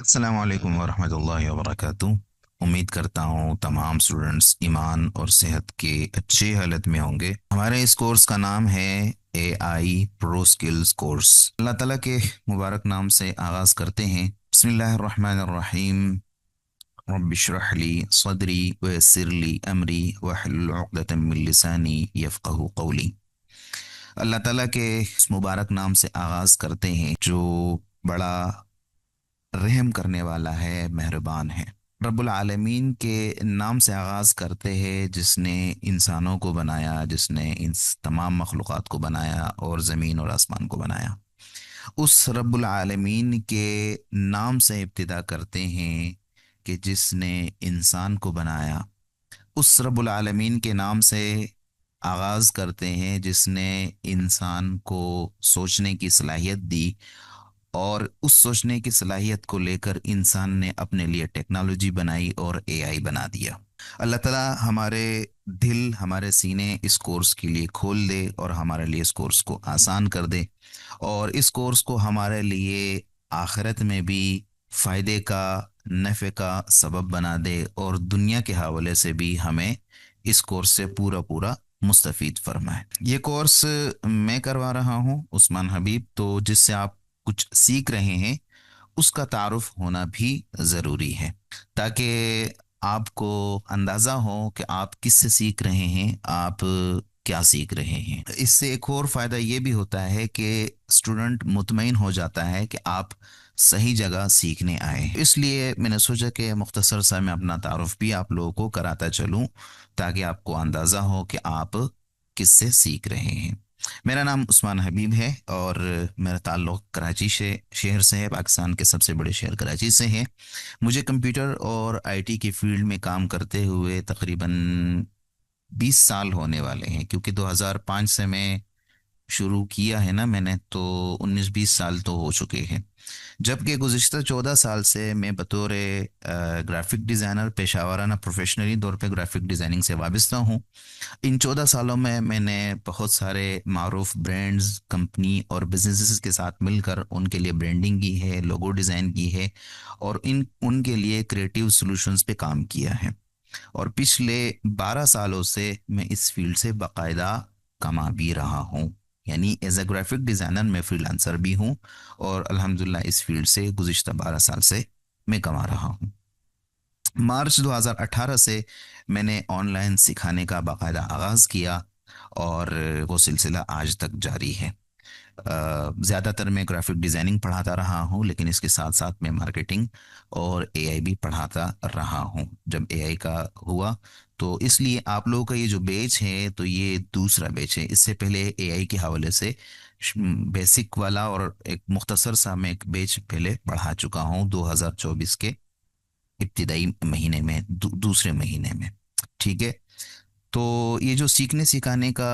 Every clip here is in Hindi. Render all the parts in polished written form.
अस्सलामु अलैकुम वरहमतुल्लाहि वबरकातुह। उम्मीद करता हूँ तमाम स्टूडेंट्स ईमान और सेहत के अच्छी हालत में होंगे। हमारे इस कोर्स का नाम है AI प्रो स्किल्स कोर्स। अल्लाह ताला के मुबारक नाम से आगाज़ करते हैं। बिस्मिल्लाहिर्रहमानिर्रहीम। रब्बिश्रह ली सदरी वयस्सिर ली अमरी वहलुल उक़दतम मिन लिसानी यफ़क़हू क़ौली। अल्लाह ताला के इस मुबारक नाम से आगाज़ करते हैं जो बड़ा रहम करने वाला है, मेहरबान है। रब्बुल आलमीन के नाम से आगाज़ करते हैं जिसने इंसानों को बनाया, जिसने इन तमाम मखलूक़ात को बनाया और ज़मीन और आसमान को बनाया। उस रब्बुल आलमीन के नाम से इब्तिदा करते हैं कि जिसने इंसान को बनाया। उस रब्बुल आलमीन के नाम से आगाज़ करते हैं जिसने इंसान को सोचने की सलाहियत दी और उस सोचने की सलाहियत को लेकर इंसान ने अपने लिए टेक्नोलॉजी बनाई और AI बना दिया। अल्लाह ताला हमारे दिल, हमारे सीने इस कोर्स के लिए खोल दे और हमारे लिए इस कोर्स को आसान कर दे और इस कोर्स को हमारे लिए आखिरत में भी फ़ायदे का, नफ़े का सबब बना दे और दुनिया के हवाले से भी हमें इस कोर्स से पूरा पूरा मुस्तफ़ीद फरमाए। ये कोर्स मैं करवा रहा हूँ, उस्मान हबीब। तो जिससे आप कुछ सीख रहे हैं उसका तारुफ होना भी ज़रूरी है, ताकि आपको अंदाज़ा हो कि आप किससे सीख रहे हैं, आप क्या सीख रहे हैं। इससे एक और फ़ायदा ये भी होता है कि स्टूडेंट मुतमईन हो जाता है कि आप सही जगह सीखने आए। इसलिए मैंने सोचा कि मुख्तसर सा मैं अपना तारुफ भी आप लोगों को कराता चलूँ, ताकि आपको अंदाज़ा हो कि आप किससे सीख रहे हैं। मेरा नाम उस्मान हबीब है और मेरा ताल्लुक़ कराची से शहर से है, पाकिस्तान के सबसे बड़े शहर कराची से है। मुझे कंप्यूटर और IT की फील्ड में काम करते हुए तकरीबन 20 साल होने वाले हैं, क्योंकि 2005 से मैं शुरू किया है ना मैंने, तो 19-20 साल तो हो चुके हैं। जबकि गुज़िश्ता 14 साल से मैं बतौर ग्राफिक डिज़ाइनर पेशा वाराना प्रोफेशनली तौर पे ग्राफिक डिज़ाइनिंग से वाबस्ता हूँ। इन 14 सालों में मैंने बहुत सारे मारूफ ब्रांड्स, कंपनी और बिजनेसेस के साथ मिलकर उनके लिए ब्रांडिंग की है, लोगो डिज़ाइन की है और इन उनके लिए क्रिएटिव सॉल्यूशंस पे काम किया है। और पिछले 12 सालों से मैं इस फील्ड से बाकायदा कमा भी रहा हूँ। यानी एज अ ग्राफिक डिज़ाइनर मैं फ्रीलांसर भी हूँ और अल्हम्दुलिल्लाह इस फील्ड से गुज़िश्ता 12 साल से मैं कमा रहा हूँ। मार्च 2018 से मैंने ऑनलाइन सिखाने का बाकायदा आगाज़ किया और वो सिलसिला आज तक जारी है। ज़्यादातर मैं ग्राफिक डिज़ाइनिंग पढ़ाता रहा हूँ, लेकिन इसके साथ साथ मैं मार्केटिंग और AI भी पढ़ाता रहा हूँ। जब AI का हुआ तो इसलिए आप लोगों का ये जो बैच है तो ये दूसरा बैच है। इससे पहले AI के हवाले से बेसिक वाला और एक मुख्तसर सा मैं एक बैच पहले पढ़ा चुका हूँ 2024 के इब्तिदाई महीने में, दूसरे महीने में। ठीक है। तो ये जो सीखने सिखाने का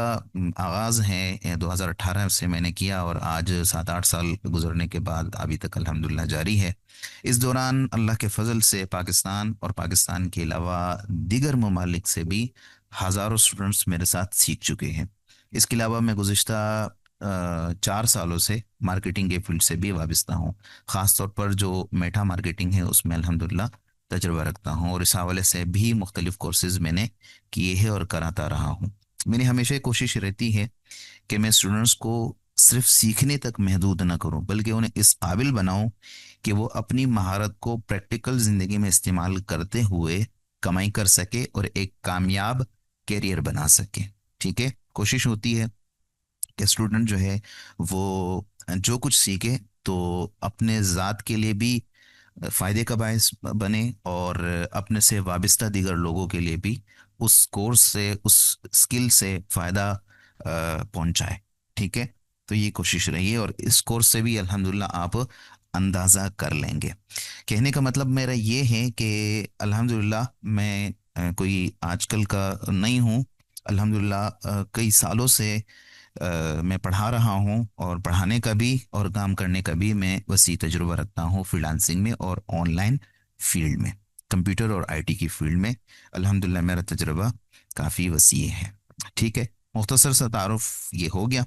आगाज़ है, 2018 से मैंने किया और आज 7-8 साल गुजरने के बाद अभी तक अल्हम्दुलिल्लाह जारी है। इस दौरान अल्लाह के फजल से पाकिस्तान और पाकिस्तान के अलावा दीगर ममालिक से भी हज़ारों स्टूडेंट्स मेरे साथ सीख चुके हैं। इसके अलावा मैं गुज़िश्ता 4 सालों से मार्केटिंग के फील्ड से भी वाबस्ता हूँ। ख़ास तौर पर जो मेटा मार्केटिंग है उसमें अल्हम्दुलिल्लाह तजुर्बा रखता हूँ और इस हवाले से भी मुख्तलिफ़ कोर्सेज़ मैंने किए हैं और कराता रहा हूँ। मेरी हमेशा ही कोशिश रहती है कि मैं स्टूडेंट्स को सिर्फ सीखने तक महदूद ना करूं, बल्कि उन्हें इस काबिल बनाऊं कि वो अपनी महारत को प्रैक्टिकल ज़िंदगी में इस्तेमाल करते हुए कमाई कर सके और एक कामयाब कैरियर बना सके। ठीक है। कोशिश होती है कि स्टूडेंट जो है वो जो कुछ सीखे तो अपने ज़ात के लिए भी फ़ायदे का बायस बने और अपने से वाबस्ता दीगर लोगों के लिए भी उस कोर्स से, उस स्किल से फ़ायदा पहुंचाए। ठीक है। तो ये कोशिश रही है और इस कोर्स से भी अल्हम्दुलिल्लाह आप अंदाज़ा कर लेंगे। कहने का मतलब मेरा ये है कि अल्हम्दुलिल्लाह मैं कोई आजकल का नहीं हूँ। अल्हम्दुलिल्लाह कई सालों से मैं पढ़ा रहा हूँ और पढ़ाने का भी और काम करने का भी मैं वसी तजुर्बा रखता हूँ फ्रीलांसिंग में और ऑनलाइन फील्ड में, कंप्यूटर और IT की फील्ड में। अल्हम्दुलिल्लाह मेरा तजुर्बा काफ़ी वसी है। ठीक है। मुख्तसर सा तारुफ ये हो गया।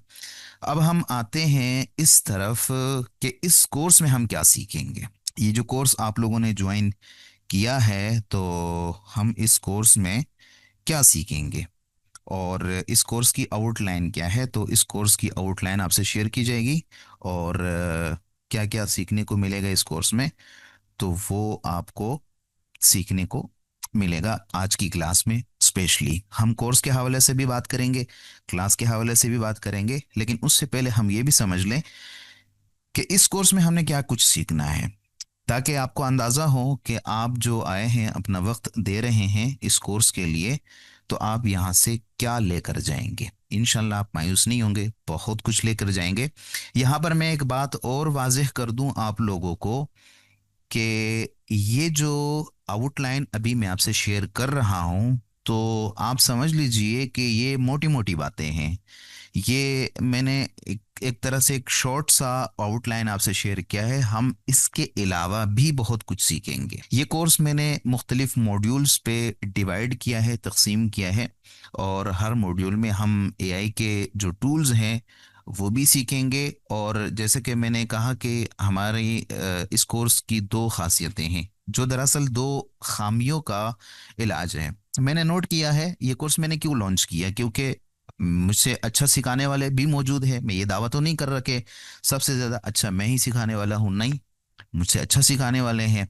अब हम आते हैं इस तरफ कि इस कोर्स में हम क्या सीखेंगे। ये जो कोर्स आप लोगों ने ज्वाइन किया है, तो हम इस कोर्स में क्या सीखेंगे और इस कोर्स की आउटलाइन क्या है, तो इस कोर्स की आउटलाइन आपसे शेयर की जाएगी। और क्या क्या सीखने को मिलेगा इस कोर्स में, तो वो आपको सीखने को मिलेगा आज की क्लास में। स्पेशली हम कोर्स के हवाले से भी बात करेंगे, क्लास के हवाले से भी बात करेंगे, लेकिन उससे पहले हम ये भी समझ लें कि इस कोर्स में हमने क्या कुछ सीखना है, ताकि आपको अंदाज़ा हो कि आप जो आए हैं, अपना वक्त दे रहे हैं इस कोर्स के लिए, तो आप यहाँ से क्या लेकर जाएंगे। इंशाल्लाह आप मायूस नहीं होंगे, बहुत कुछ लेकर जाएंगे। यहाँ पर मैं एक बात और वाज़ेह कर दूं आप लोगों को कि ये जो आउटलाइन अभी मैं आपसे शेयर कर रहा हूँ, तो आप समझ लीजिए कि ये मोटी मोटी बातें हैं। ये मैंने एक तरह से एक शॉर्ट सा आउटलाइन आपसे शेयर किया है। हम इसके अलावा भी बहुत कुछ सीखेंगे। ये कोर्स मैंने मुख्तलिफ मॉड्यूल्स पे डिवाइड किया है, तकसीम किया है, और हर मॉड्यूल में हम एआई के जो टूल्स हैं वो भी सीखेंगे। और जैसे कि मैंने कहा कि हमारी इस कोर्स की दो खासियतें हैं, जो दरअसल दो खामियों का इलाज है। मैंने नोट किया है, ये कोर्स मैंने क्यों लॉन्च किया, क्योंकि मुझसे अच्छा सिखाने वाले भी मौजूद है। मैं ये दावा तो नहीं कर रहा कि सबसे ज़्यादा अच्छा मैं ही सिखाने वाला हूँ, नहीं। मुझसे अच्छा सिखाने वाले हैं,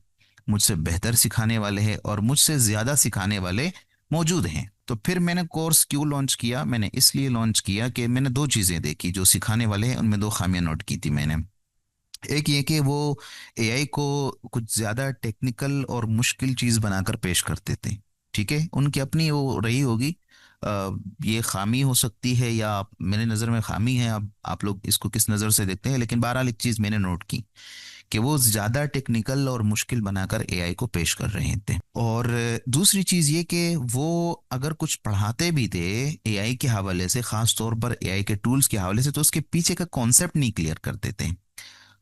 मुझसे बेहतर सिखाने वाले हैं, और मुझसे ज़्यादा सिखाने वाले मौजूद हैं। तो फिर मैंने कोर्स क्यों लॉन्च किया, मैंने इसलिए लॉन्च किया कि मैंने दो चीज़ें देखी। जो सिखाने वाले हैं उनमें दो खामियां नोट की थी मैंने। एक ये कि वो एआई को कुछ ज़्यादा टेक्निकल और मुश्किल चीज़ बनाकर पेश करते थे। ठीक है, उनकी अपनी वो रही होगी, ये खामी हो सकती है, या मेरे नज़र में खामी है। अब आप लोग इसको किस नज़र से देखते हैं, लेकिन बहरहाल एक चीज़ मैंने नोट की कि वो ज़्यादा टेक्निकल और मुश्किल बनाकर एआई को पेश कर रहे थे। और दूसरी चीज़ ये कि वो अगर कुछ पढ़ाते भी थे एआई के हवाले से, ख़ास तौर पर एआई के टूल्स के हवाले से, तो उसके पीछे का कॉन्सेप्ट नहीं क्लियर करते थे।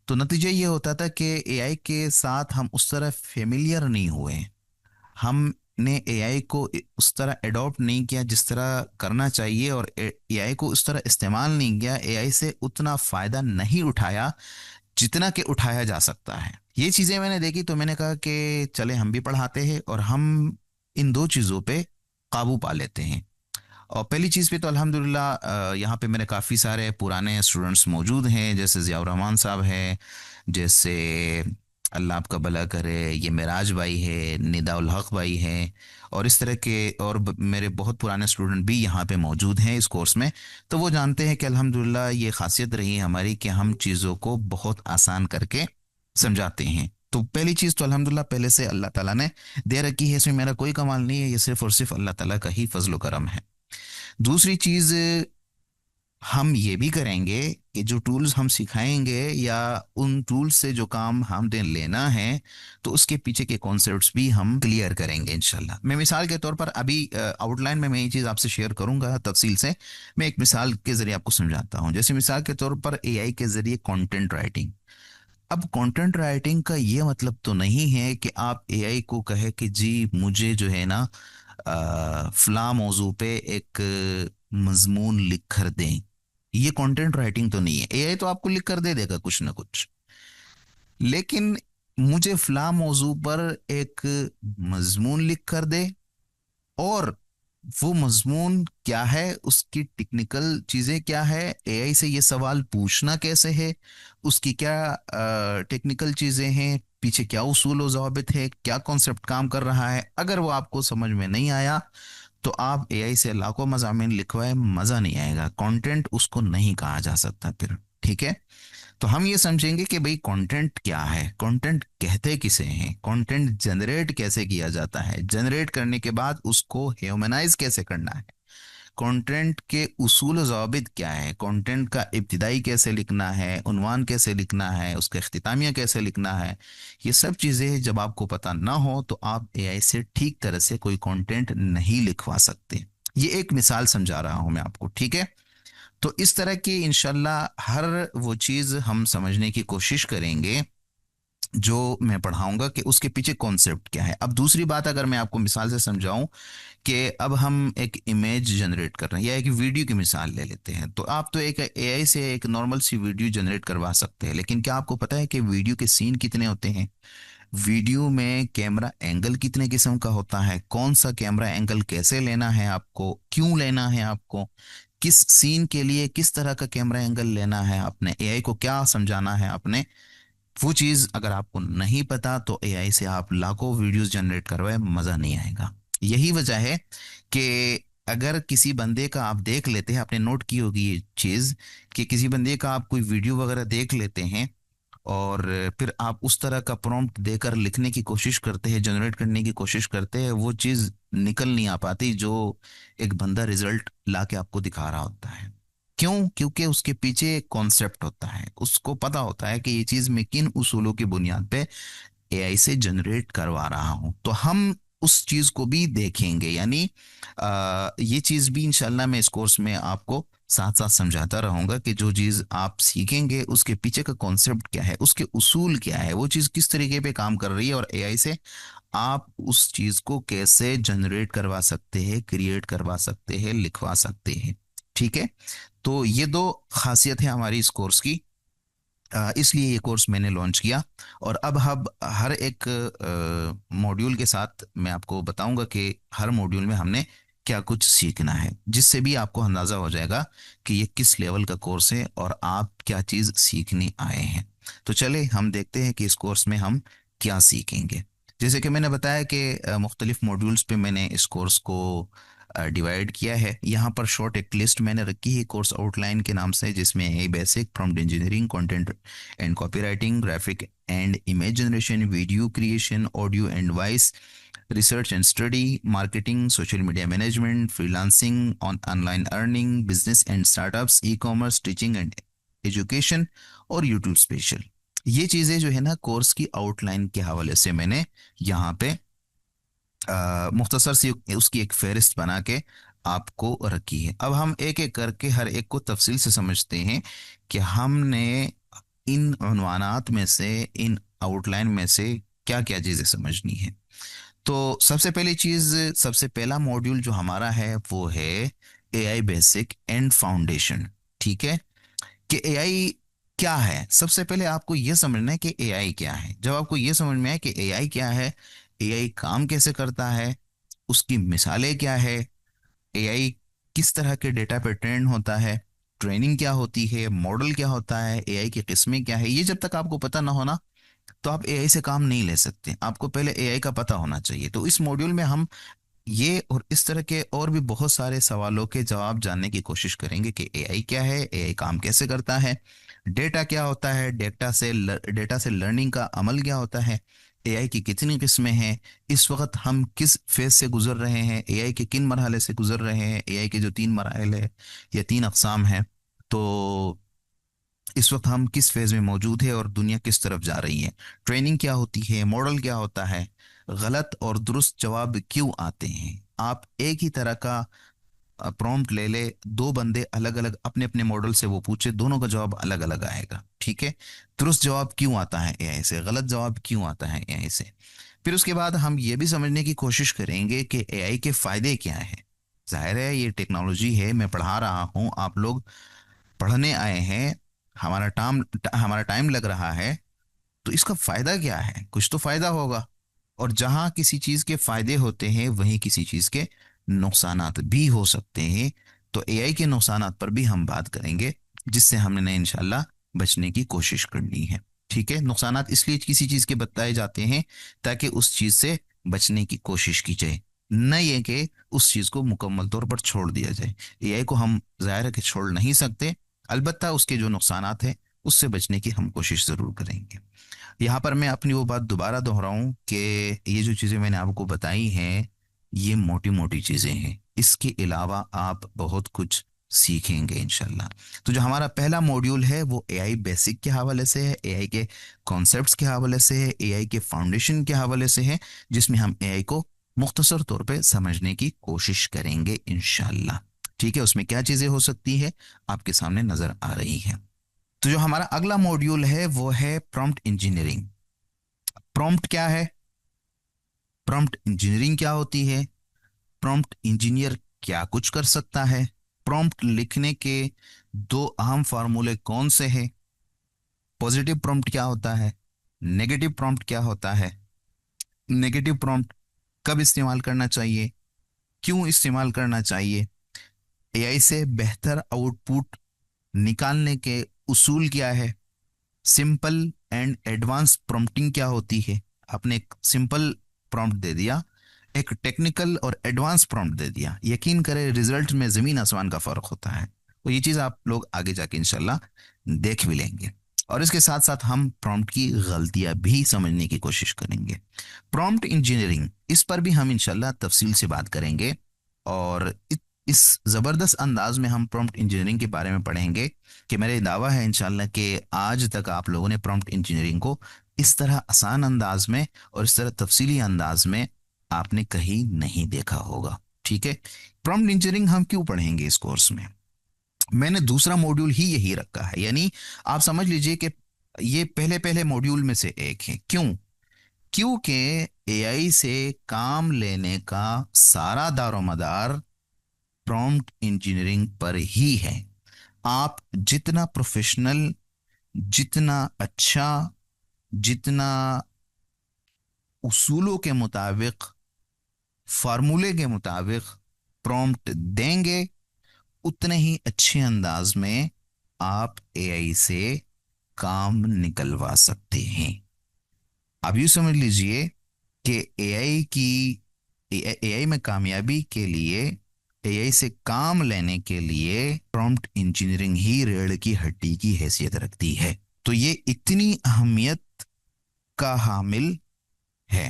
तो नतीजा ये होता था कि एआई के साथ हम उस तरह फेमिलियर नहीं हुए, हमने एआई को उस तरह एडॉप्ट नहीं किया जिस तरह करना चाहिए, और एआई को उस तरह इस्तेमाल नहीं किया, एआई से उतना फ़ायदा नहीं उठाया जितना कि उठाया जा सकता है। ये चीज़ें मैंने देखी, तो मैंने कहा कि चले हम भी पढ़ाते हैं और हम इन दो चीज़ों पे काबू पा लेते हैं। और पहली चीज़ पे तो अल्हम्दुलिल्लाह यहाँ पे मेरे काफ़ी सारे पुराने स्टूडेंट्स मौजूद हैं, जैसे ज़ियाउर रहमान साहब हैं, जैसे अल्लाह आपका भला करे ये मिराज भाई है, निदाउल हक भाई हैं, और इस तरह के और मेरे बहुत पुराने स्टूडेंट भी यहाँ पे मौजूद हैं इस कोर्स में। तो वो जानते हैं कि अल्हम्दुलिल्लाह ये खासियत रही है हमारी कि हम चीज़ों को बहुत आसान करके समझाते हैं। तो पहली चीज़ तो अल्हम्दुलिल्लाह पहले से अल्लाह ताला ने दे रखी है, इसमें मेरा कोई कमाल नहीं है, ये सिर्फ और सिर्फ अल्लाह ताला का ही फजल करम है। दूसरी चीज हम ये भी करेंगे कि जो टूल्स हम सिखाएंगे या उन टूल्स से जो काम हमने लेना है, तो उसके पीछे के कॉन्सेप्ट्स भी हम क्लियर करेंगे इंशाल्लाह। मैं मिसाल के तौर पर अभी आउटलाइन में मैं ये चीज़ आपसे शेयर करूंगा तफसील से। मैं एक मिसाल के जरिए आपको समझाता हूँ। जैसे मिसाल के तौर पर एआई के जरिए कंटेंट राइटिंग। अब कंटेंट राइटिंग का ये मतलब तो नहीं है कि आप एआई को कहे कि जी मुझे जो है ना फला मौजू पे एक मजमून लिख कर दें। ये कंटेंट राइटिंग तो नहीं है। एआई तो आपको लिख कर दे देगा कुछ ना कुछ, लेकिन मुझे फला मौजू पर एक मजमून लिख कर दे, और वो मजमून क्या है, उसकी टेक्निकल चीज़ें क्या है, एआई से ये सवाल पूछना कैसे है, उसकी क्या टेक्निकल चीज़ें हैं, पीछे क्या उसूल व ज़वाबित है, क्या कॉन्सेप्ट काम कर रहा है, अगर वो आपको समझ में नहीं आया, तो आप एआई से लाखों मज़ामीन लिखवाए, मज़ा नहीं आएगा। कंटेंट उसको नहीं कहा जा सकता फिर। ठीक है, तो हम ये समझेंगे कि भाई कंटेंट क्या है, कंटेंट कहते किसे हैं, कंटेंट जनरेट कैसे किया जाता है, जनरेट करने के बाद उसको ह्यूमनाइज कैसे करना है, कंटेंट के उसूल ज़ाबित क्या है, कंटेंट का इब्तिदाई कैसे लिखना है, उन्वान कैसे लिखना है, उसका इख्तितामिया कैसे लिखना है। ये सब चीज़ें जब आपको पता ना हो, तो आप एआई से ठीक तरह से कोई कंटेंट नहीं लिखवा सकते। ये एक मिसाल समझा रहा हूं मैं आपको, ठीक है। तो इस तरह की इंशाल्लाह हर वो चीज़ हम समझने की कोशिश करेंगे जो मैं पढ़ाऊंगा कि उसके पीछे कॉन्सेप्ट क्या है। अब दूसरी बात अगर मैं आपको मिसाल से समझाऊं कि अब हम एक इमेज जनरेट कर रहे हैं या एक वीडियो की मिसाल ले लेते हैं, तो आप तो एक एआई से एक नॉर्मल सी वीडियो जनरेट करवा सकते हैं, लेकिन क्या आपको पता है कि वीडियो के सीन कितने होते हैं? वीडियो में कैमरा एंगल कितने किस्म का होता है, कौन सा कैमरा एंगल कैसे लेना है आपको, क्यों लेना है आपको, किस सीन के लिए किस तरह का कैमरा एंगल लेना है, आपने एआई को क्या समझाना है आपने, वो चीज अगर आपको नहीं पता तो एआई से आप लाखों वीडियोस जनरेट करवाए, मजा नहीं आएगा। यही वजह है कि अगर किसी बंदे का आप देख लेते हैं, आपने नोट की होगी ये चीज, कि किसी बंदे का आप कोई वीडियो वगैरह देख लेते हैं और फिर आप उस तरह का प्रॉम्प्ट देकर लिखने की कोशिश करते हैं, जनरेट करने की कोशिश करते हैं, वो चीज निकल नहीं आ पाती जो एक बंदा रिजल्ट ला के आपको दिखा रहा होता है। क्यों? क्योंकि उसके पीछे एक कॉन्सेप्ट होता है, उसको पता होता है कि ये चीज मैं किन उसूलों की बुनियाद पे एआई से जनरेट करवा रहा हूं। तो हम उस चीज को भी देखेंगे, यानी ये चीज भी इंशाल्लाह मैं इस कोर्स में आपको साथ साथ समझाता रहूंगा कि जो चीज आप सीखेंगे उसके पीछे का कॉन्सेप्ट क्या है, उसके उसूल क्या है, वो चीज किस तरीके पे काम कर रही है, और एआई से आप उस चीज को कैसे जनरेट करवा सकते हैं, क्रिएट करवा सकते हैं, लिखवा सकते हैं। ठीक है। तो ये दो खासियत है हमारी इस कोर्स की, इसलिए ये कोर्स मैंने लॉन्च किया। और अब हम हर एक मॉड्यूल के साथ मैं आपको बताऊंगा कि हर मॉड्यूल में हमने क्या कुछ सीखना है, जिससे भी आपको अंदाज़ा हो जाएगा कि ये किस लेवल का कोर्स है और आप क्या चीज़ सीखने आए हैं। तो चले हम देखते हैं कि इस कोर्स में हम क्या सीखेंगे। जैसे कि मैंने बताया कि मुख्तलिफ मॉड्यूल्स पे मैंने इस कोर्स को डिवाइड किया है। यहाँ पर शॉर्ट एक लिस्ट मैंने रखी है कोर्स आउटलाइन के नाम से, जिसमें है basic, prompt engineering, content and copywriting, graphic and image generation, video creation, audio and voice, research and study, marketing, social media management, freelancing, online earning, business and startups, e commerce, teaching and education, और यूट्यूब स्पेशल। ये चीज़ें जो है ना कोर्स की आउटलाइन के हवाले से मैंने यहाँ पे मुख्तसर सी उसकी एक फहरिस्त बना के आपको रखी है। अब हम एक एक करके हर एक को तफसील से समझते हैं कि हमने इन उन्वानात में से, इन आउटलाइन में से क्या क्या चीज़ें समझनी है। तो सबसे पहली चीज़, सबसे पहला मॉड्यूल जो हमारा है वो है एआई बेसिक एंड फाउंडेशन। ठीक है। कि एआई क्या है, सबसे पहले आपको यह समझना है कि एआई क्या है। जब आपको यह समझ में आए कि एआई क्या है, एआई काम कैसे करता है, उसकी मिसालें क्या है, एआई किस तरह के डेटा पे ट्रेन होता है, ट्रेनिंग क्या होती है, मॉडल क्या होता है, एआई की किस्में क्या है, ये जब तक आपको पता ना होना तो आप एआई से काम नहीं ले सकते। आपको पहले एआई का पता होना चाहिए। तो इस मॉड्यूल में हम ये और इस तरह के और भी बहुत सारे सवालों के जवाब जानने की कोशिश करेंगे कि एआई क्या है, एआई काम कैसे करता है, डेटा क्या होता है, डेटा से लर्निंग का अमल क्या होता है, एआई की कितनी किस्में हैं, इस वक्त हम किस फेज से गुजर रहे हैं, एआई के किन मरहले से गुजर रहे हैं, एआई के जो तीन मराहल है या तीन अकसाम हैं, तो इस वक्त हम किस फेज में मौजूद है और दुनिया किस तरफ जा रही है, ट्रेनिंग क्या होती है, मॉडल क्या होता है, गलत और दुरुस्त जवाब क्यों आते हैं। आप एक ही तरह का प्रॉम्प्ट ले ले, दो बंदे अलग अलग अपने अपने मॉडल से वो पूछे, दोनों का जवाब अलग अलग आएगा। ठीक है। दुरुस्त जवाब क्यों आता है एआई से, गलत जवाब क्यों आता है एआई से। फिर उसके बाद हम ये भी समझने की कोशिश करेंगे कि एआई के फायदे क्या हैं। जाहिर है ये टेक्नोलॉजी है, मैं पढ़ा रहा हूँ, आप लोग पढ़ने आए हैं, हमारा टाइम लग रहा है, तो इसका फायदा क्या है, कुछ तो फायदा होगा। और जहां किसी चीज के फायदे होते हैं वहीं किसी चीज के नुकसानात भी हो सकते हैं। तो एआई के नुकसानात पर भी हम बात करेंगे, जिससे हमने इंशाल्लाह बचने की कोशिश करनी है। ठीक है। नुकसानात इसलिए किसी चीज के बताए जाते हैं ताकि उस चीज से बचने की कोशिश की जाए, न ये कि उस चीज को मुकम्मल तौर पर छोड़ दिया जाए। एआई को हम जाहिर है कि छोड़ नहीं सकते, अलबत्ता उसके जो नुकसानात हैं उससे बचने की हम कोशिश जरूर करेंगे। यहाँ पर मैं अपनी वो बात दोबारा दोहराऊं कि ये जो चीज़ें मैंने आपको बताई हैं ये मोटी मोटी चीज़ें हैं, इसके अलावा आप बहुत कुछ सीखेंगे इंशाल्लाह। तो जो हमारा पहला मॉड्यूल है वो एआई बेसिक के हवाले से है, एआई के कॉन्सेप्ट्स के हवाले से है, एआई के फाउंडेशन के हवाले से है, जिसमें हम एआई को मुख्तसर तौर पे समझने की कोशिश करेंगे इंशाल्लाह। ठीक है। उसमें क्या चीज़ें हो सकती है आपके सामने नज़र आ रही हैं। तो जो हमारा अगला मॉड्यूल है वो है प्रॉम्प्ट इंजीनियरिंग। प्रॉम्प्ट क्या है, प्रॉम्प्ट इंजीनियरिंग क्या होती है, प्रॉम्प्ट इंजीनियर क्या कुछ कर सकता है, प्रॉम्प्ट लिखने के दो अहम फार्मूले कौन से हैं, पॉजिटिव प्रॉम्प्ट क्या होता है, नेगेटिव प्रॉम्प्ट क्या होता है, नेगेटिव प्रॉम्प्ट कब इस्तेमाल करना चाहिए, क्यों इस्तेमाल करना चाहिए, एआई से बेहतर आउटपुट निकालने के उसूल क्या है, सिंपल एंड एडवांस प्रॉम्प्टिंग क्या होती है। आपने एक सिंपल प्रॉम्प्ट दे दिया, एक टेक्निकल और एडवांस प्रॉम्प्ट दे दिया, यकीन करें रिजल्ट में जमीन आसमान का फर्क होता है। तो ये चीज़ आप लोग आगे जाके इंशाल्लाह देख भी लेंगे। और इसके साथ साथ हम प्रॉम्प्ट की गलतियां भी समझने की कोशिश करेंगे। प्रॉम्प्ट इंजीनियरिंग, इस पर भी हम इंशाल्लाह तफसील से बात करेंगे। और इस ज़बरदस्त अंदाज में हम प्रॉम्प्ट इंजीनियरिंग के बारे में पढ़ेंगे कि मेरे दावा है इंशाल्लाह कि आज तक आप लोगों ने प्रॉम्प्ट इंजीनियरिंग को इस तरह आसान अंदाज में और इस तरह तफसीली अंदाज में आपने कहीं नहीं देखा होगा। ठीक है, प्रॉम्प्ट इंजीनियरिंग हम क्यों पढ़ेंगे इस कोर्स में, मैंने दूसरा मॉड्यूल ही यही रखा है, यानी आप समझ लीजिए कि ये पहले पहले मॉड्यूल में से एक है। क्यों? क्योंकि एआई से काम लेने का सारा दारोमदार प्रॉम्प्ट इंजीनियरिंग पर ही है। आप जितना प्रोफेशनल, जितना अच्छा, जितना उसूलों के मुताबिक, फार्मूले के मुताबिक प्रॉम्प्ट देंगे, उतने ही अच्छे अंदाज में आप एआई से काम निकलवा सकते हैं। आप यूँ समझ लीजिए कि एआई में कामयाबी के लिए, एआई से काम लेने के लिए प्रॉम्प्ट इंजीनियरिंग ही रीढ़ की हड्डी की हैसियत रखती है। तो ये इतनी अहमियत का हामिल है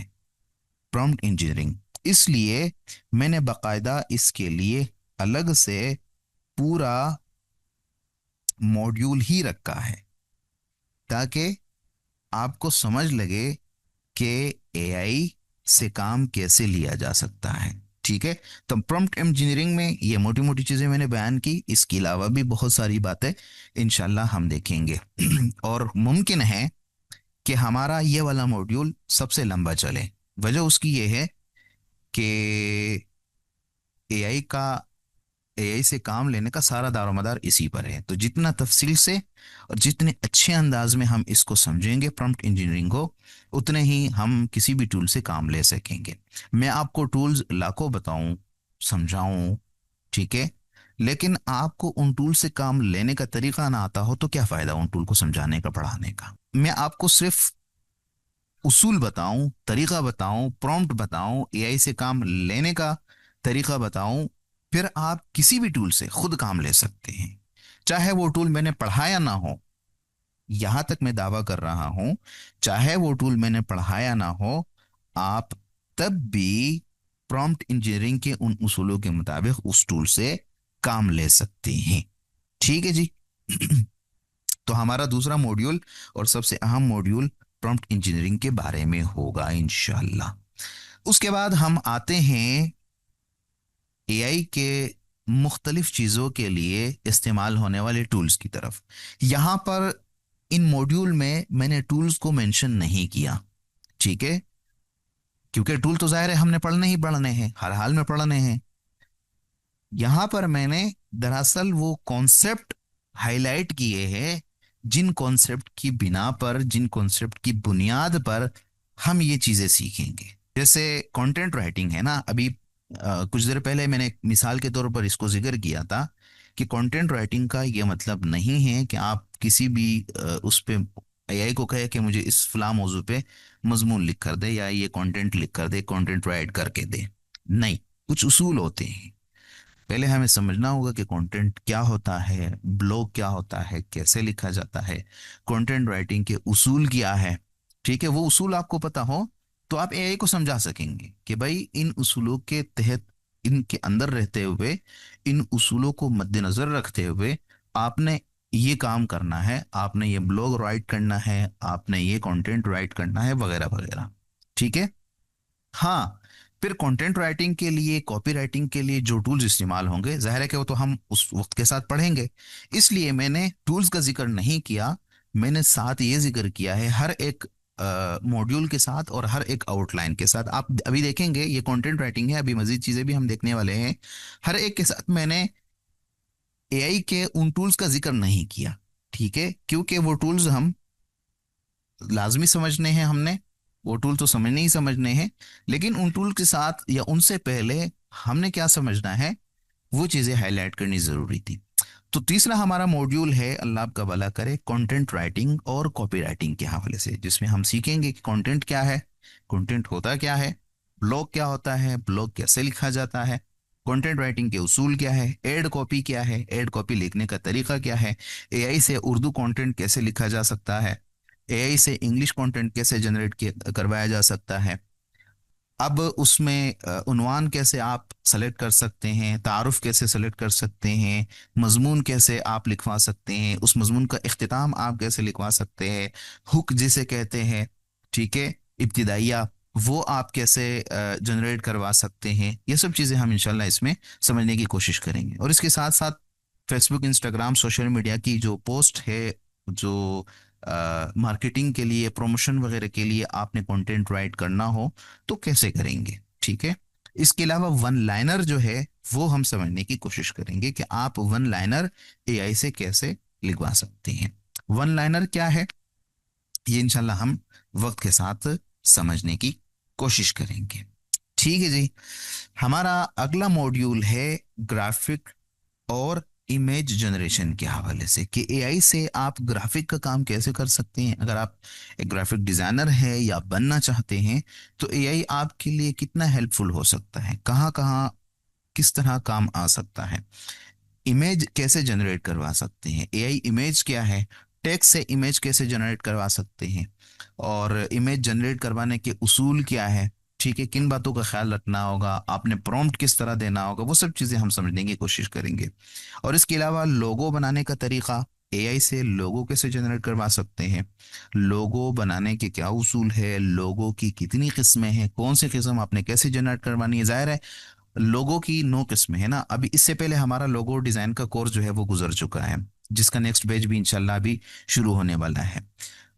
प्रॉम्प्ट इंजीनियरिंग, इसलिए मैंने बाकायदा इसके लिए अलग से पूरा मॉड्यूल ही रखा है ताकि आपको समझ लगे कि एआई से काम कैसे लिया जा सकता है। ठीक है, तो प्रॉम्प्ट इंजीनियरिंग में ये मोटी मोटी चीज़ें मैंने बयान की, इसके अलावा भी बहुत सारी बातें इंशाल्लाह हम देखेंगे। और मुमकिन है कि हमारा ये वाला मॉड्यूल सबसे लंबा चले। वजह उसकी ये है कि एआई का एआई से काम लेने का सारा दारोमदार इसी पर है। तो जितना तफसील से और जितने अच्छे अंदाज में हम इसको समझेंगे प्रॉम्प्ट इंजीनियरिंग को, उतने ही हम किसी भी टूल से काम ले सकेंगे। मैं आपको टूल्स लाखों बताऊं, समझाऊं, ठीक है, लेकिन आपको उन टूल से काम लेने का तरीका ना आता हो तो क्या फायदा उन टूल को समझाने का, पढ़ाने का। मैं आपको सिर्फ उसूल बताऊं, तरीका बताऊं, प्रॉम्प्ट बताऊं, एआई से काम लेने का तरीका बताऊं, फिर आप किसी भी टूल से खुद काम ले सकते हैं। चाहे वो टूल मैंने पढ़ाया ना हो, यहां तक मैं दावा कर रहा हूं, चाहे वो टूल मैंने पढ़ाया ना हो, आप तब भी प्रॉम्प्ट इंजीनियरिंग के उन उसूलों के मुताबिक उस टूल से काम ले सकते हैं। ठीक है जी। तो हमारा दूसरा मॉड्यूल और सबसे अहम मॉड्यूल प्रॉम्प्ट इंजीनियरिंग के बारे में होगा इंशाल्लाह। उसके बाद हम आते हैं एआई के मुख्तलिफ चीज़ों के लिए इस्तेमाल होने वाले टूल्स की तरफ। यहाँ पर इन मॉड्यूल में मैंने टूल्स को मेंशन नहीं किया, ठीक है, क्योंकि टूल तो जाहिर है हमने पढ़ने ही पढ़ने हैं, हर हाल में पढ़ने हैं। यहाँ पर मैंने दरअसल वो कॉन्सेप्ट हाईलाइट किए हैं जिन कॉन्सेप्ट की बिना पर, जिन कॉन्सेप्ट की बुनियाद पर हम ये चीज़ें सीखेंगे। जैसे कंटेंट राइटिंग है ना, अभी कुछ देर पहले मैंने एक मिसाल के तौर पर इसको जिक्र किया था कि कंटेंट राइटिंग का ये मतलब नहीं है कि आप किसी भी उस पे एआई को कहे कि मुझे इस फला मौजू पे मजमून लिख कर दे या ये कंटेंट लिख कर दे, कंटेंट राइट करके दे। नहीं, कुछ उसूल होते हैं। पहले हमें समझना होगा कि कंटेंट क्या होता है, ब्लॉग क्या होता है, कैसे लिखा जाता है, कंटेंट राइटिंग के उसूल क्या है। ठीक है, वो उसूल आपको पता हो तो आप एआई को समझा सकेंगे कि भाई इन उसूलों के तहत, इनके अंदर रहते हुए, इन उसूलों को मद्देनजर रखते हुए आपने ये काम करना है, आपने ये ब्लॉग राइट करना है, आपने ये कंटेंट राइट करना है, वगैरह वगैरह। ठीक है। हाँ, फिर कंटेंट राइटिंग के लिए, कॉपी राइटिंग के लिए जो टूल्स इस्तेमाल होंगे, जाहिर है कि वो तो हम उस वक्त के साथ पढ़ेंगे, इसलिए मैंने टूल्स का जिक्र नहीं किया। मैंने साथ ये जिक्र किया है हर एक मॉड्यूल के साथ और हर एक आउटलाइन के साथ। आप अभी देखेंगे ये कंटेंट राइटिंग है, अभी मजीद चीज़ें भी हम देखने वाले हैं। हर एक के साथ मैंने एआई के उन टूल्स का जिक्र नहीं किया, ठीक है, क्योंकि वो टूल्स हम लाजमी समझने हैं हमने, वो टूल तो समझने ही समझने हैं। लेकिन उन टूल के साथ या उनसे पहले हमने क्या समझना है, वो चीज़ें हाईलाइट करनी ज़रूरी थी। तो तीसरा हमारा मॉड्यूल है, अल्लाह आपका भला करे, कंटेंट राइटिंग और कॉपी राइटिंग के हवाले से, जिसमें हम सीखेंगे कि कंटेंट क्या है, कंटेंट होता क्या है, ब्लॉग क्या होता है, ब्लॉग कैसे लिखा जाता है, कंटेंट राइटिंग के उसूल क्या है, एड कॉपी क्या है, एड कॉपी लिखने का तरीका क्या है, एआई से उर्दू कंटेंट कैसे लिखा जा सकता है, एआई से इंग्लिश कंटेंट कैसे जनरेट करवाया जा सकता है। अब उसमें उन्वान कैसे आप सेलेक्ट कर सकते हैं, तारुफ कैसे सेलेक्ट कर सकते हैं, मजमून कैसे आप लिखवा सकते हैं, उस मजमून का इख्तिताम आप कैसे लिखवा सकते हैं, हुक जिसे कहते हैं, ठीक है, इब्तिदाइया, वो आप कैसे जनरेट करवा सकते हैं। ये सब चीज़ें हम इंशाल्लाह इसमें समझने की कोशिश करेंगे। और इसके साथ साथ फेसबुक, इंस्टाग्राम, सोशल मीडिया की जो पोस्ट है, जो मार्केटिंग के लिए, प्रमोशन वगैरह के लिए आपने कंटेंट राइट करना हो तो कैसे करेंगे, ठीक है। इसके अलावा वन लाइनर जो है वो हम समझने की कोशिश करेंगे कि आप वन लाइनर एआई से कैसे लिखवा सकते हैं। वन लाइनर क्या है, ये इंशाल्लाह हम वक्त के साथ समझने की कोशिश करेंगे। ठीक है जी। हमारा अगला मॉड्यूल है ग्राफिक और इमेज जनरेशन के हवाले से, कि एआई से आप ग्राफिक का काम कैसे कर सकते हैं। अगर आप एक ग्राफिक डिजाइनर है या बनना चाहते हैं तो एआई आपके लिए कितना हेल्पफुल हो सकता है, कहाँ कहाँ किस तरह काम आ सकता है। इमेज कैसे जनरेट करवा सकते हैं, एआई इमेज क्या है, टेक्स्ट से इमेज कैसे जनरेट करवा सकते हैं, और इमेज जनरेट करवाने के उसूल क्या है, ठीक है, किन बातों का ख्याल रखना होगा, आपने प्रॉम्प्ट किस तरह देना होगा, वो सब चीज़ें हम समझने की कोशिश करेंगे। और इसके अलावा लोगो बनाने का तरीका, एआई से लोगो कैसे जनरेट करवा सकते हैं, लोगो बनाने के क्या उसूल है, लोगो की कितनी किस्में हैं, कौन सी किस्म आपने कैसे जनरेट करवानी है। जाहिर है लोगो की 9 किस्में है ना। अभी इससे पहले हमारा लोगो डिजाइन का कोर्स जो है वो गुजर चुका है, जिसका नेक्स्ट बैच भी इंशाल्लाह अभी शुरू होने वाला है।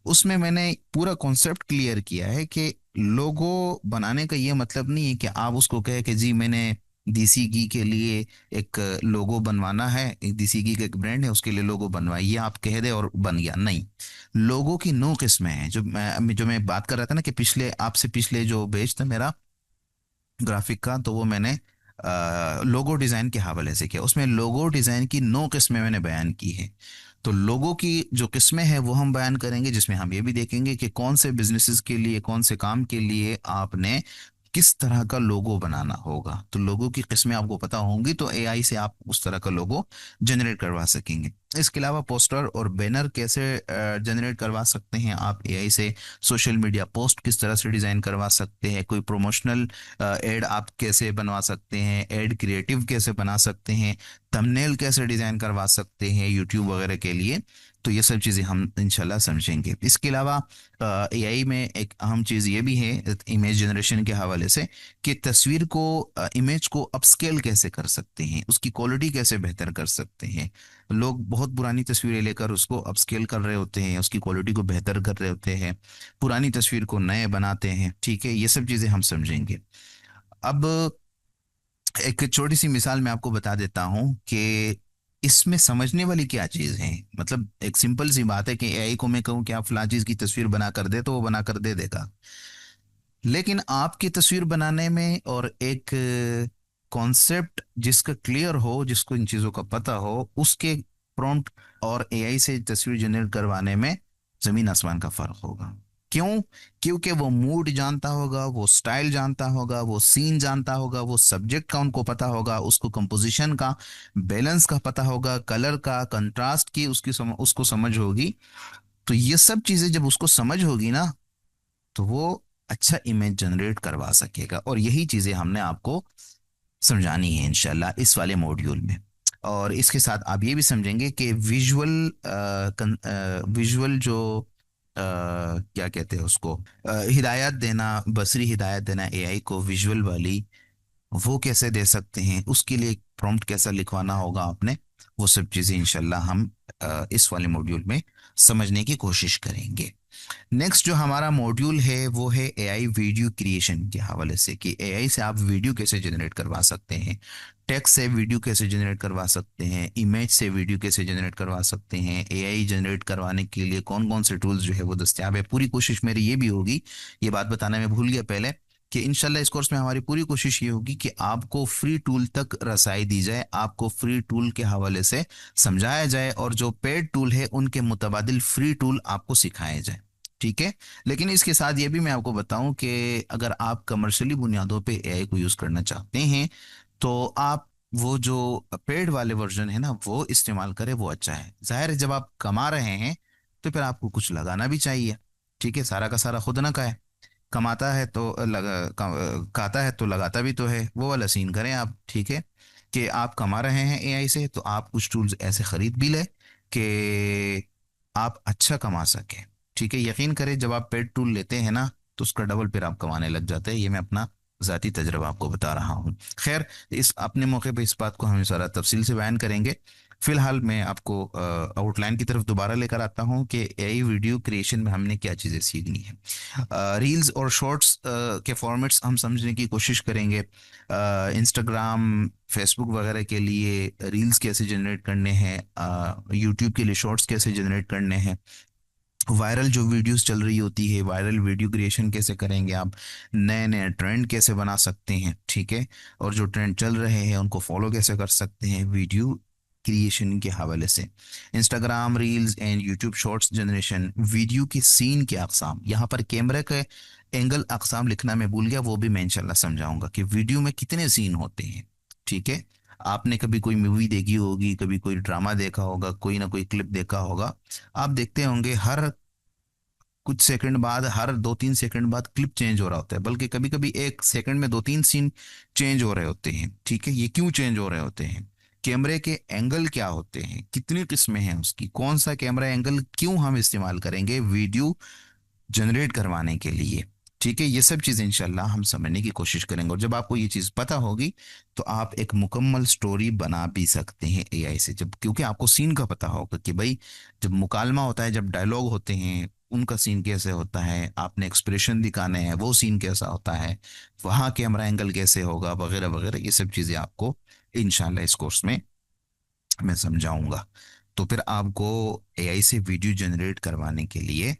उसमें मैंने पूरा कॉन्सेप्ट क्लियर किया है कि लोगो बनाने का ये मतलब नहीं है कि आप उसको कहे कि जी मैंने देसी घी के लिए एक लोगो बनवाना है, एक देसी घी का एक ब्रांड है उसके लिए लोगो बनवाइए, आप कह दे और बन गया, नहीं। लोगो की 9 किस्में हैं। जो मैं बात कर रहा था ना कि पिछले आपसे पिछले जो बैच था मेरा ग्राफिक का, तो वो मैंने लोगो डिज़ाइन के हवाले से किया। उसमें लोगो डिज़ाइन की 9 किस्में मैंने बयान की है। तो लोगों की जो किस्में हैं वो हम बयान करेंगे, जिसमें हम ये भी देखेंगे कि कौन से बिजनेसेस के लिए, कौन से काम के लिए आपने किस तरह का लोगो बनाना होगा। तो लोगों की किस्में आपको पता होंगी तो एआई से आप उस तरह का लोगो जनरेट करवा सकेंगे। इसके अलावा पोस्टर और बैनर कैसे जनरेट करवा सकते हैं आप एआई से, सोशल मीडिया पोस्ट किस तरह से डिज़ाइन करवा सकते हैं, कोई प्रमोशनल एड आप कैसे बनवा सकते हैं, एड क्रिएटिव कैसे बना सकते हैं, थंबनेल कैसे डिज़ाइन करवा सकते हैं यूट्यूब वगैरह के लिए। तो ये सब चीज़ें हम इंशाल्लाह समझेंगे। इसके अलावा एआई में एक अहम चीज़ ये भी है इमेज जनरेशन के हवाले से, कि तस्वीर को, इमेज को अपस्केल कैसे कर सकते हैं, उसकी क्वालिटी कैसे बेहतर कर सकते हैं। लोग बहुत पुरानी तस्वीरें लेकर उसको अपस्केल कर रहे होते हैं, उसकी क्वालिटी को बेहतर कर रहे होते हैं, पुरानी तस्वीर को नए बनाते हैं, ठीक है, ये सब चीज़ें हम समझेंगे। अब एक छोटी सी मिसाल मैं आपको बता देता हूँ कि इसमें समझने वाली क्या चीज़ है। मतलब एक सिंपल सी बात है कि एआई को मैं कहूँ कि आप फलां चीज़ की तस्वीर बना कर दे तो वो बना कर दे देगा। लेकिन आपकी तस्वीर बनाने में और एक कॉन्सेप्ट जिसका क्लियर हो, जिसको इन चीज़ों का पता हो, उसके प्रॉम्प्ट और एआई से तस्वीर जनरेट करवाने में जमीन आसमान का फर्क होगा। क्यों? क्योंकि वो मूड जानता होगा, वो स्टाइल जानता होगा, वो सीन जानता होगा, वो सब्जेक्ट का उनको पता होगा, उसको कंपोजिशन का, बैलेंस का पता होगा, कलर का, कंट्रास्ट की उसको समझ होगी। तो ये सब चीज़ें जब उसको समझ होगी ना, तो वो अच्छा इमेज जनरेट करवा सकेगा। और यही चीज़ें हमने आपको समझानी है इंशाल्लाह इस वाले मॉड्यूल में। और इसके साथ आप ये भी समझेंगे कि विजुअल जो क्या कहते हैं उसको, हिदायत देना, बसरी हिदायत देना एआई को विजुअल वाली, वो कैसे दे सकते हैं, उसके लिए प्रॉम्प्ट कैसा लिखवाना होगा आपने, वो सब चीज़ें इंशाल्लाह हम इस वाले मॉड्यूल में समझने की कोशिश करेंगे। नेक्स्ट जो हमारा मॉड्यूल है वो है एआई वीडियो क्रिएशन के हवाले से, कि एआई से आप वीडियो कैसे जनरेट करवा सकते हैं, टेक्स्ट से वीडियो कैसे जनरेट करवा सकते हैं, इमेज से वीडियो कैसे जनरेट करवा सकते हैं, एआई जनरेट करवाने के लिए कौन कौन से टूल्स जो है वो दस्तियाब है। पूरी कोशिश मेरी ये भी होगी, ये बात बताना मैं भूल गया पहले, कि इंशाल्लाह इस कोर्स में हमारी पूरी कोशिश ये होगी कि आपको फ्री टूल तक रसाई दी जाए, आपको फ्री टूल के हवाले से समझाया जाए, और जो पेड टूल है उनके मुतबादिल फ्री टूल आपको सिखाए जाए। ठीक है। लेकिन इसके साथ ये भी मैं आपको बताऊं कि अगर आप कमर्शियली बुनियादों पे एआई को यूज़ करना चाहते हैं तो आप वो जो पेड वाले वर्जन है ना वो इस्तेमाल करें, वो अच्छा है। जाहिर है जब आप कमा रहे हैं तो फिर आपको कुछ लगाना भी चाहिए। ठीक है, सारा का सारा खुद ना खाए, कमाता है तो खाता है तो लगाता भी तो है, वो वाला सीन करें आप। ठीक है, कि आप कमा रहे हैं एआई से तो आप कुछ टूल्स ऐसे खरीद भी लें कि आप अच्छा कमा सकें। ठीक है, यकीन करें जब आप पेड टूल लेते हैं ना तो उसका डबल फिर आप कमाने लग जाते हैं। ये मैं अपना ज़ाती तजर्बा आपको बता रहा हूँ। खैर, इस अपने मौके पे इस बात को हम सारा तफसील से बयान करेंगे। फिलहाल मैं आपको आउटलाइन की तरफ दोबारा लेकर आता हूँ कि एआई वीडियो क्रिएशन में हमने क्या चीज़ें सीखनी है। रील्स और शॉर्ट्स के फॉर्मेट्स हम समझने की कोशिश करेंगे। इंस्टाग्राम, फेसबुक वगैरह के लिए रील्स कैसे जनरेट करने हैं, यूट्यूब के लिए शॉर्ट्स कैसे जनरेट करने हैं, वायरल जो वीडियोस चल रही होती है वायरल वीडियो क्रिएशन कैसे करेंगे आप, नए नए ट्रेंड कैसे बना सकते हैं। ठीक है, और जो ट्रेंड चल रहे हैं उनको फॉलो कैसे कर सकते हैं वीडियो क्रिएशन के हवाले से। Instagram reels and YouTube shorts generation, video की सीन के अकसाम, यहाँ पर कैमरे के एंगल अकसाम लिखना मैं भूल गया, वो भी मैं इंशाल्लाह समझाऊंगा कि वीडियो में कितने सीन होते हैं। ठीक है, आपने कभी कोई मूवी देखी होगी, कभी कोई ड्रामा देखा होगा, कोई ना कोई क्लिप देखा होगा, आप देखते होंगे हर कुछ सेकंड बाद, हर 2-3 सेकंड बाद क्लिप चेंज हो रहा होता है, बल्कि कभी कभी एक सेकंड में 2-3 सीन चेंज हो रहे होते हैं। ठीक है, ये क्यों चेंज हो रहे होते हैं, कैमरे के एंगल क्या होते हैं, कितनी किस्में हैं उसकी, कौन सा कैमरा एंगल क्यों हम इस्तेमाल करेंगे वीडियो जनरेट करवाने के लिए। ठीक है, ये सब चीज़ें इंशाल्लाह हम समझने की कोशिश करेंगे, और जब आपको ये चीज़ पता होगी तो आप एक मुकम्मल स्टोरी बना भी सकते हैं एआई से, जब क्योंकि आपको सीन का पता होगा कि भाई जब मुकालमा होता है, जब डायलॉग होते हैं उनका सीन कैसे होता है, आपने एक्सप्रेशन दिखाने हैं वो सीन कैसा होता है, वहाँ कैमरा एंगल कैसे होगा, वगैरह वगैरह, ये सब चीज़ें आपको इंशाल्लाह इस कोर्स में मैं समझाऊंगा। तो फिर आपको एआई से वीडियो जनरेट करवाने के लिए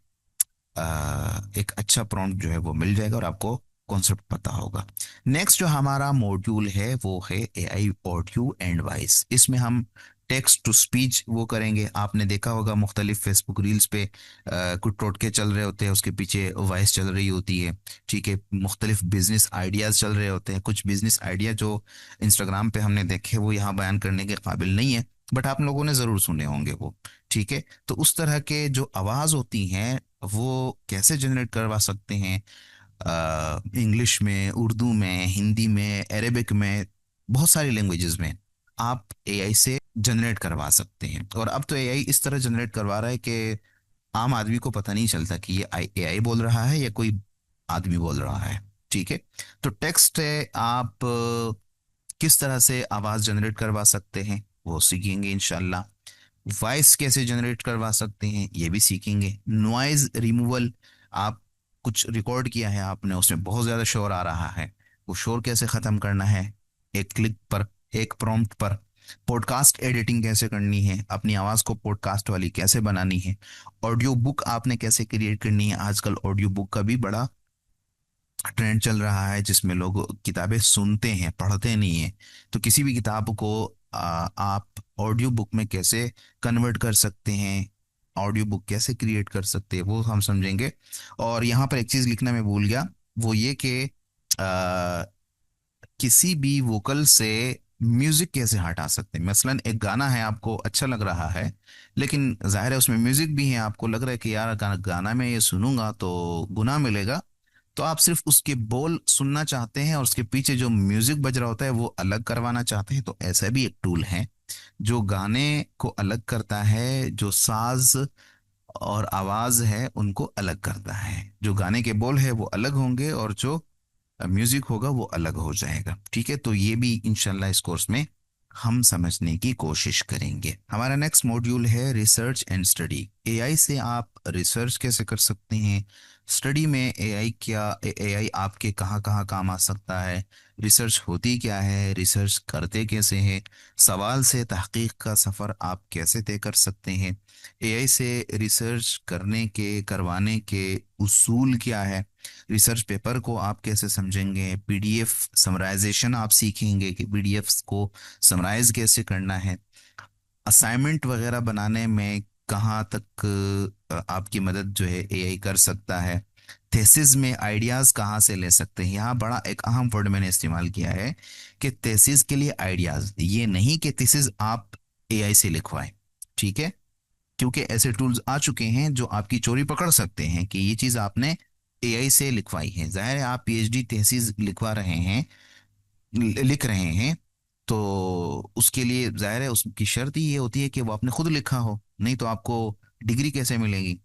एक अच्छा प्रॉम्प्ट जो है वो मिल जाएगा और आपको कॉन्सेप्ट पता होगा। नेक्स्ट जो हमारा मॉड्यूल है वो है एआई ऑडियो एंड वॉइस। इसमें हम टेक्स्ट टू स्पीच वो करेंगे। आपने देखा होगा मुख्तलिफ फेसबुक रील्स पे कुछ टोटके चल रहे होते हैं, उसके पीछे वॉइस चल रही होती है। ठीक है, मुख्तलिफ बिजनेस आइडियाज़ चल रहे होते हैं, कुछ बिजनेस आइडिया जो इंस्टाग्राम पे हमने देखे वो यहाँ बयान करने के काबिल नहीं है, बट आप लोगों ने ज़रूर सुने होंगे वो। ठीक है, तो उस तरह के जो आवाज़ होती हैं वो कैसे जनरेट करवा सकते हैं, इंग्लिश में, उर्दू में, हिंदी में, अरेबिक में, बहुत सारी लैंग्वेजेस में आप एआई से जनरेट करवा सकते हैं। और अब तो एआई इस तरह जनरेट करवा रहा है कि आम आदमी को पता नहीं चलता कि ये एआई बोल रहा है या कोई आदमी बोल रहा है। ठीक है, तो टेक्स्ट है, आप किस तरह से आवाज़ जनरेट करवा सकते हैं वो सीखेंगे इंशाल्लाह। वॉइस कैसे जनरेट करवा सकते हैं ये भी सीखेंगे। नॉइज रिमूवल, आप कुछ रिकॉर्ड किया है आपने, उसमें बहुत ज़्यादा शोर आ रहा है, वो शोर कैसे ख़त्म करना है एक क्लिक पर, एक प्रॉम्प्ट पर। पॉडकास्ट एडिटिंग कैसे करनी है, अपनी आवाज़ को पॉडकास्ट वाली कैसे बनानी है। ऑडियो बुक आपने कैसे क्रिएट करनी है, आजकल ऑडियो बुक का भी बड़ा ट्रेंड चल रहा है जिसमें लोग किताबें सुनते हैं, पढ़ते नहीं हैं। तो किसी भी किताब को आप ऑडियो बुक में कैसे कन्वर्ट कर सकते हैं, ऑडियो बुक कैसे क्रिएट कर सकते हैं वो हम समझेंगे। और यहाँ पर एक चीज़ लिखना मैं भूल गया, वो ये कि किसी भी वोकल से म्यूजिक कैसे हटा सकते हैं। मसलन एक गाना है, आपको अच्छा लग रहा है लेकिन जाहिर है उसमें म्यूजिक भी है, आपको लग रहा है कि यार गाना में ये सुनूंगा तो गुनाह मिलेगा, तो आप सिर्फ उसके बोल सुनना चाहते हैं और उसके पीछे जो म्यूजिक बज रहा होता है वो अलग करवाना चाहते हैं, तो ऐसा भी एक टूल है जो गाने को अलग करता है, जो साज और आवाज है उनको अलग करता है। जो गाने के बोल है वो अलग होंगे और जो म्यूजिक होगा वो अलग हो जाएगा। ठीक है, तो ये भी इंशाल्लाह इस कोर्स में हम समझने की कोशिश करेंगे। हमारा नेक्स्ट मॉड्यूल है रिसर्च एंड स्टडी। एआई से आप रिसर्च कैसे कर सकते हैं, स्टडी में एआई क्या, एआई आपके कहाँ कहाँ काम आ सकता है, रिसर्च होती क्या है, रिसर्च करते कैसे हैं, सवाल से तहकीक का सफ़र आप कैसे तय कर सकते हैं, एआई से रिसर्च करने के करवाने के उसूल क्या है, रिसर्च पेपर को आप कैसे समझेंगे, पीडीएफ समराइजेशन आप सीखेंगे कि पीडीएफ को समराइज कैसे करना है, असाइनमेंट वगैरह बनाने में कहाँ तक आपकी मदद जो है एआई कर सकता है, थेसिस में आइडियाज़ कहाँ से ले सकते हैं। यहाँ बड़ा एक अहम वर्ड मैंने इस्तेमाल किया है कि थेसिस के लिए आइडियाज़, ये नहीं कि थेसिस आप एआई से लिखवाएं, ठीक है, क्योंकि ऐसे टूल्स आ चुके हैं जो आपकी चोरी पकड़ सकते हैं कि ये चीज़ आपने एआई से लिखवाई है। जाहिर है आप पीएचडी थीसिस लिखवा रहे हैं, लिख रहे हैं, तो उसके लिए जाहिर है उसकी शर्त ही ये होती है कि वो आपने खुद लिखा हो, नहीं तो आपको डिग्री कैसे मिलेगी।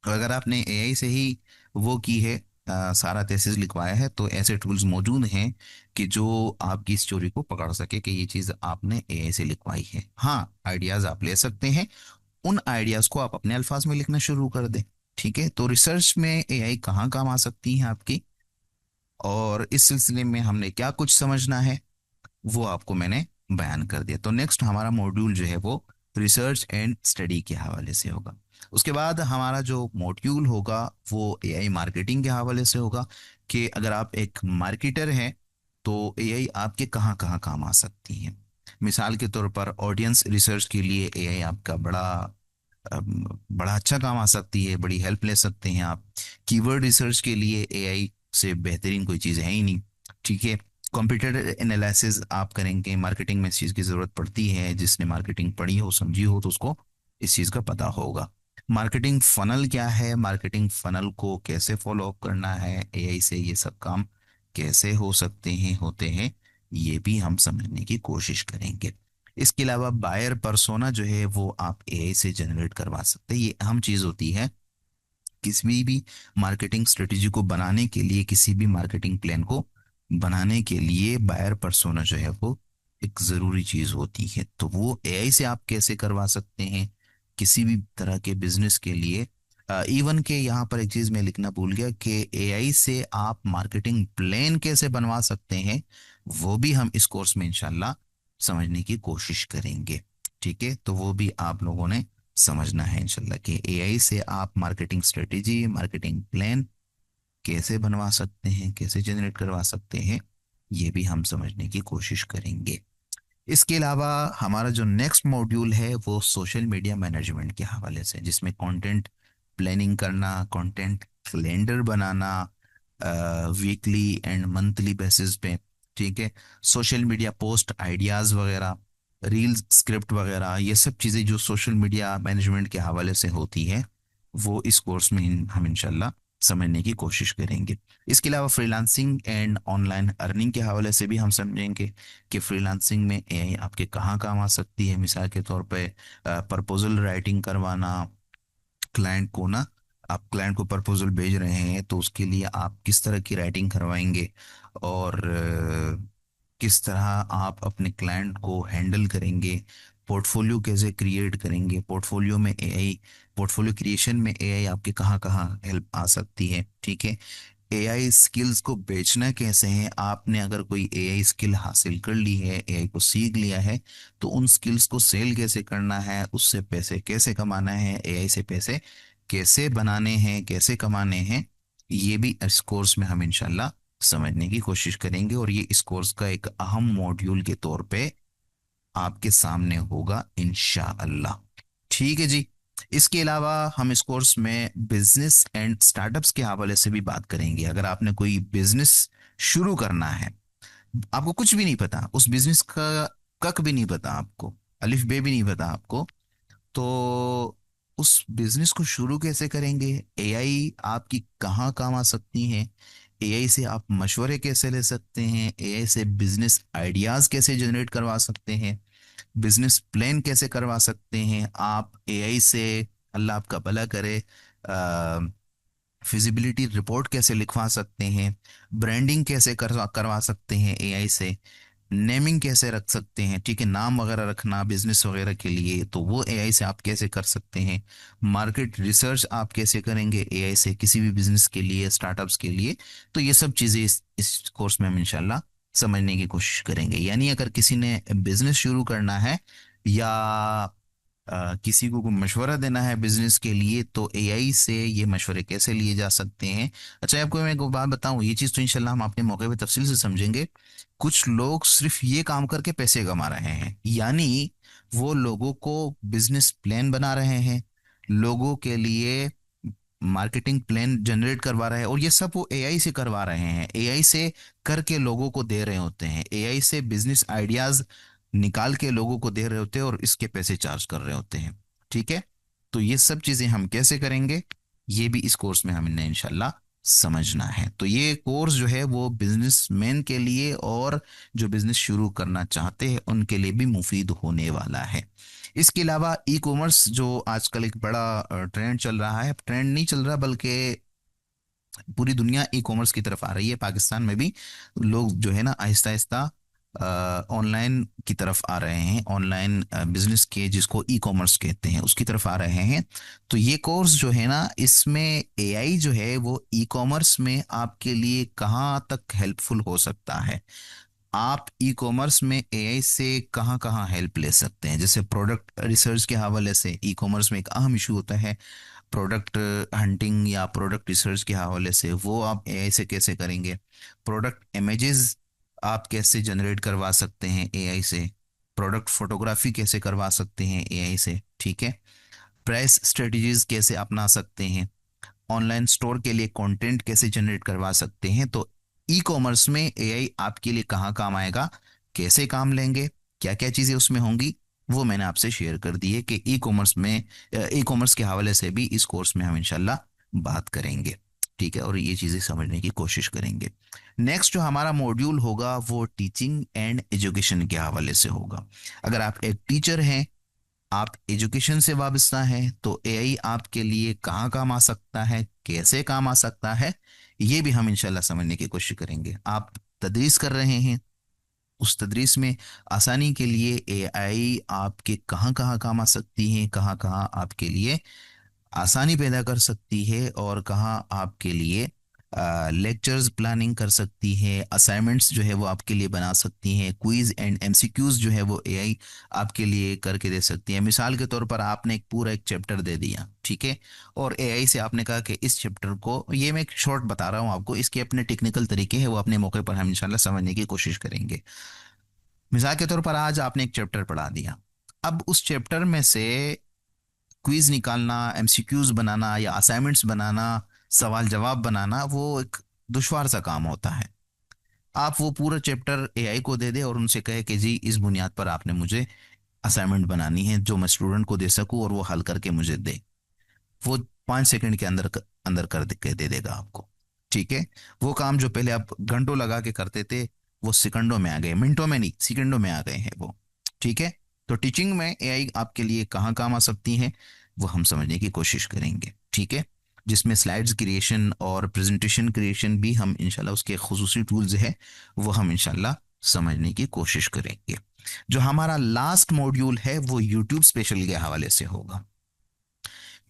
और अगर आपने एआई से ही वो की है, सारा थीसिस लिखवाया है, तो ऐसे टूल्स मौजूद हैं कि जो आपकी इस चोरी को पकड़ सके कि ये चीज़ आपने एआई से लिखवाई है। हाँ, आइडियाज़ आप ले सकते हैं, उन आइडियाज को आप अपने अल्फाज में लिखना शुरू कर दें। ठीक है, तो रिसर्च में एआई कहाँ काम आ सकती है आपकी, और इस सिलसिले में हमने क्या कुछ समझना है, वो आपको मैंने बयान कर दिया। तो नेक्स्ट हमारा मॉड्यूल जो है वो रिसर्च एंड स्टडी के हवाले से होगा। उसके बाद हमारा जो मॉड्यूल होगा वो एआई मार्केटिंग के हवाले से होगा कि अगर आप एक मार्केटर हैं तो एआई आपके कहाँ कहाँ काम आ सकती है। मिसाल के तौर पर ऑडियंस रिसर्च के लिए एआई आपका बड़ा अच्छा काम आ सकती है, बड़ी हेल्प ले सकते हैं आप। कीवर्ड रिसर्च के लिए एआई से बेहतरीन कोई चीज़ है ही नहीं, ठीक है। कंप्यूटर एनालिसिस आप करेंगे, मार्केटिंग में इस चीज़ की ज़रूरत पड़ती है, जिसने मार्केटिंग पढ़ी हो समझी हो तो उसको इस चीज़ का पता होगा। मार्केटिंग फनल क्या है, मार्केटिंग फनल को कैसे फॉलो अप करना है, एआई से ये सब काम कैसे हो सकते हैं, होते हैं, ये भी हम समझने की कोशिश करेंगे। इसके अलावा बायर पर्सोना जो है वो आप एआई से जनरेट करवा सकते हैं। ये अहम चीज़ होती है किसी भी मार्केटिंग स्ट्रेटेजी को बनाने के लिए, किसी भी मार्केटिंग प्लान को बनाने के लिए बायर पर्सोना जो है वो एक ज़रूरी चीज़ होती है। तो वो एआई से आप कैसे करवा सकते हैं किसी भी तरह के बिजनेस के लिए। इवन के यहाँ पर एक चीज़ मैं लिखना भूल गया कि एआई से आप मार्केटिंग प्लान कैसे बनवा सकते हैं, वो भी हम इस कोर्स में इंशाल्लाह समझने की कोशिश करेंगे। ठीक है, तो वो भी आप लोगों ने समझना है इंशाल्लाह कि एआई से आप मार्केटिंग स्ट्रेटेजी, मार्केटिंग प्लान कैसे बनवा सकते हैं, कैसे जनरेट करवा सकते हैं, ये भी हम समझने की कोशिश करेंगे। इसके अलावा हमारा जो नेक्स्ट मॉड्यूल है वो सोशल मीडिया मैनेजमेंट के हवाले से, जिसमें कंटेंट प्लानिंग करना, content calendar banana weekly and monthly basis पे, ठीक है, सोशल मीडिया पोस्ट आइडियाज़ वगैरह, रील्स स्क्रिप्ट वगैरह, ये सब चीज़ें जो सोशल मीडिया मैनेजमेंट के हवाले से होती है वो इस कोर्स में हम इंशाल्लाह समझने की कोशिश करेंगे। इसके अलावा फ्रीलांसिंग एंड ऑनलाइन अर्निंग के हवाले से भी हम समझेंगे कि फ्रीलांसिंग में एआई आपके कहाँ काम आ सकती है। मिसाल के तौर पे प्रपोजल राइटिंग करवाना, क्लाइंट को ना, आप क्लाइंट को प्रपोजल भेज रहे हैं तो उसके लिए आप किस तरह की राइटिंग करवाएंगे, और किस तरह आप अपने क्लाइंट को हैंडल करेंगे, पोर्टफोलियो कैसे क्रिएट करेंगे, पोर्टफोलियो में एआई, पोर्टफोलियो क्रिएशन में एआई आपके कहाँ कहाँ हेल्प आ सकती है, ठीक है। एआई स्किल्स को बेचना कैसे है, आपने अगर कोई एआई स्किल हासिल कर ली है, एआई को सीख लिया है, तो उन स्किल्स को सेल कैसे करना है, उससे पैसे कैसे कमाना है, एआई से पैसे कैसे बनाने हैं, कैसे कमाने हैं, ये भी इस कोर्स में हम इंशाल्लाह समझने की कोशिश करेंगे। और ये इस कोर्स का एक अहम मॉड्यूल के तौर पे आपके सामने होगा इंशाअल्लाह। ठीक है जी। इसके अलावा हम इस कोर्स में बिजनेस एंड स्टार्टअप्स के हवाले से भी बात करेंगे। अगर आपने कोई बिजनेस शुरू करना है, आपको कुछ भी नहीं पता, उस बिजनेस का कक भी नहीं पता आपको, अलिफ बे भी नहीं पता आपको, तो उस बिजनेस को शुरू कैसे करेंगे, एआई आपकी कहाँ काम आ सकती है, एआई से आप मशवरे कैसे ले सकते हैं, एआई से बिजनेस आइडियाज कैसे जनरेट करवा सकते हैं, बिजनेस प्लान कैसे करवा सकते हैं आप एआई से, अल्लाह आपका भला करे, फिजिबिलिटी रिपोर्ट कैसे लिखवा सकते हैं, ब्रांडिंग कैसे करवा करवा सकते हैं एआई से, नेमिंग कैसे रख सकते हैं, ठीक है, नाम वगैरह रखना बिजनेस वगैरह के लिए, तो वो एआई से आप कैसे कर सकते हैं। मार्केट रिसर्च आप कैसे करेंगे एआई से किसी भी बिजनेस के लिए, स्टार्टअप्स के लिए। तो ये सब चीज़ें इस कोर्स में हम इंशाल्लाह समझने की कोशिश करेंगे। यानी अगर किसी ने बिजनेस शुरू करना है या किसी को कोई मशवरा देना है बिजनेस के लिए, तो एआई से ये मशवरे कैसे लिए जा सकते हैं। अच्छा, आपको मैं एक बात बताऊं, ये चीज़ तो इंशाल्लाह हम अपने मौके पे तफसील से समझेंगे। कुछ लोग सिर्फ ये काम करके पैसे कमा रहे हैं, यानी वो लोगों को बिजनेस प्लान बना रहे हैं, लोगों के लिए मार्केटिंग प्लान जनरेट करवा रहे हैं, और ये सब वो एआई से करवा रहे हैं, एआई से करके लोगों को दे रहे होते हैं, एआई से बिजनेस आइडियाज निकाल के लोगों को दे रहे होते हैं और इसके पैसे चार्ज कर रहे होते हैं। ठीक है, तो ये सब चीजें हम कैसे करेंगे, ये भी इस कोर्स में हमने इंशाल्लाह समझना है। तो ये कोर्स जो है वो बिजनेसमैन के लिए और जो बिजनेस शुरू करना चाहते हैं उनके लिए भी मुफीद होने वाला है। इसके अलावा ई कॉमर्स जो आजकल एक बड़ा ट्रेंड चल रहा है, ट्रेंड नहीं चल रहा बल्कि पूरी दुनिया ई कॉमर्स की तरफ आ रही है, पाकिस्तान में भी लोग जो है ना आहिस्ता आहिस्ता ऑनलाइन की तरफ आ रहे हैं, ऑनलाइन बिजनेस के जिसको ई कॉमर्स कहते हैं उसकी तरफ आ रहे हैं। तो ये कोर्स जो है ना, इसमें एआई जो है वो ई कॉमर्स में आपके लिए कहाँ तक हेल्पफुल हो सकता है, आप ई कॉमर्स में एआई से कहाँ कहाँ हेल्प ले सकते हैं। जैसे प्रोडक्ट रिसर्च के हवाले से ई कॉमर्स में एक अहम इशू होता है, प्रोडक्ट हंटिंग या प्रोडक्ट रिसर्च के हवाले से, वो आप एआई से कैसे करेंगे। प्रोडक्ट इमेजेस आप कैसे जनरेट करवा सकते हैं एआई से, प्रोडक्ट फोटोग्राफी कैसे करवा सकते हैं एआई से, ठीक है। प्राइस स्ट्रेटजीज कैसे अपना सकते हैं, ऑनलाइन स्टोर के लिए कंटेंट कैसे जनरेट करवा सकते हैं। तो ई कॉमर्स में एआई आपके लिए कहाँ काम आएगा, कैसे काम लेंगे, क्या क्या चीज़ें उसमें होंगी, वो मैंने आपसे शेयर कर दी है कि ई कॉमर्स के हवाले से भी इस कोर्स में हम इंशाल्लाह बात करेंगे। ठीक है, और ये चीज़ें समझने की कोशिश करेंगे। नेक्स्ट जो हमारा मॉड्यूल होगा वो टीचिंग एंड एजुकेशन के हवाले से होगा। अगर आप एक टीचर हैं, आप एजुकेशन से वाबस्ता हैं, तो एआई आपके लिए कहाँ काम आ सकता है, कैसे काम आ सकता है, ये भी हम इंशाल्लाह समझने की कोशिश करेंगे। आप तदरीस कर रहे हैं, उस तदरीस में आसानी के लिए एआई आपके कहाँ कहाँ काम आ सकती है, कहाँ कहाँ आपके लिए आसानी पैदा कर सकती है, और कहाँ आपके लिए लेक्चर्स प्लानिंग कर सकती है, असाइनमेंट्स जो है वो आपके लिए बना सकती हैं, क्विज एंड एमसीक्यूज जो है वो एआई आपके लिए करके दे सकती है। मिसाल के तौर पर आपने एक पूरा एक चैप्टर दे दिया, ठीक है, और एआई से आपने कहा कि इस चैप्टर को, ये मैं एक शॉर्ट बता रहा हूँ आपको, इसके अपने टेक्निकल तरीके हैं, वो अपने मौके पर हम इंशाल्लाह समझने की कोशिश करेंगे। मिसाल के तौर पर आज आपने एक चैप्टर पढ़ा दिया, अब उस चैप्टर में से क्विज निकालना, एमसीक्यूज बनाना या असाइनमेंट्स बनाना, सवाल जवाब बनाना, वो एक दुश्वार सा काम होता है। आप वो पूरा चैप्टर एआई को दे दे और उनसे कहे कि जी इस बुनियाद पर आपने मुझे असाइनमेंट बनानी है जो मैं स्टूडेंट को दे सकूं और वो हल करके मुझे दे, वो 5 सेकंड के अंदर अंदर कर दे देगा आपको। ठीक है, वो काम जो पहले आप घंटों लगा के करते थे, वो सेकंडों में आ गए, मिनटों में नहीं सेकंडों में आ गए हैं वो। ठीक है, तो टीचिंग में एआई आपके लिए कहाँ काम आ सकती है, वो हम समझने की कोशिश करेंगे। ठीक है, जिसमें स्लाइड्स क्रिएशन और प्रेजेंटेशन क्रिएशन भी हम इंशाल्लाह उसके खुसूसी टूल्स है, वो हम इंशाल्लाह समझने की कोशिश करेंगे। जो हमारा लास्ट मॉड्यूल है वो यूट्यूब स्पेशल के हवाले से होगा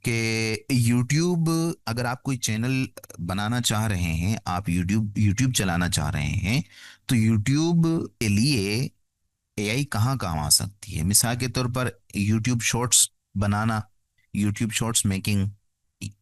कि यूट्यूब, अगर आप कोई चैनल बनाना चाह रहे हैं, आप यूट्यूब यूट्यूब चलाना चाह रहे हैं, तो यूट्यूब के लिए एआई कहाँ काम आ सकती है। मिसाल के तौर पर यूट्यूब शॉर्ट्स बनाना, यूट्यूब शॉर्ट्स मेकिंग,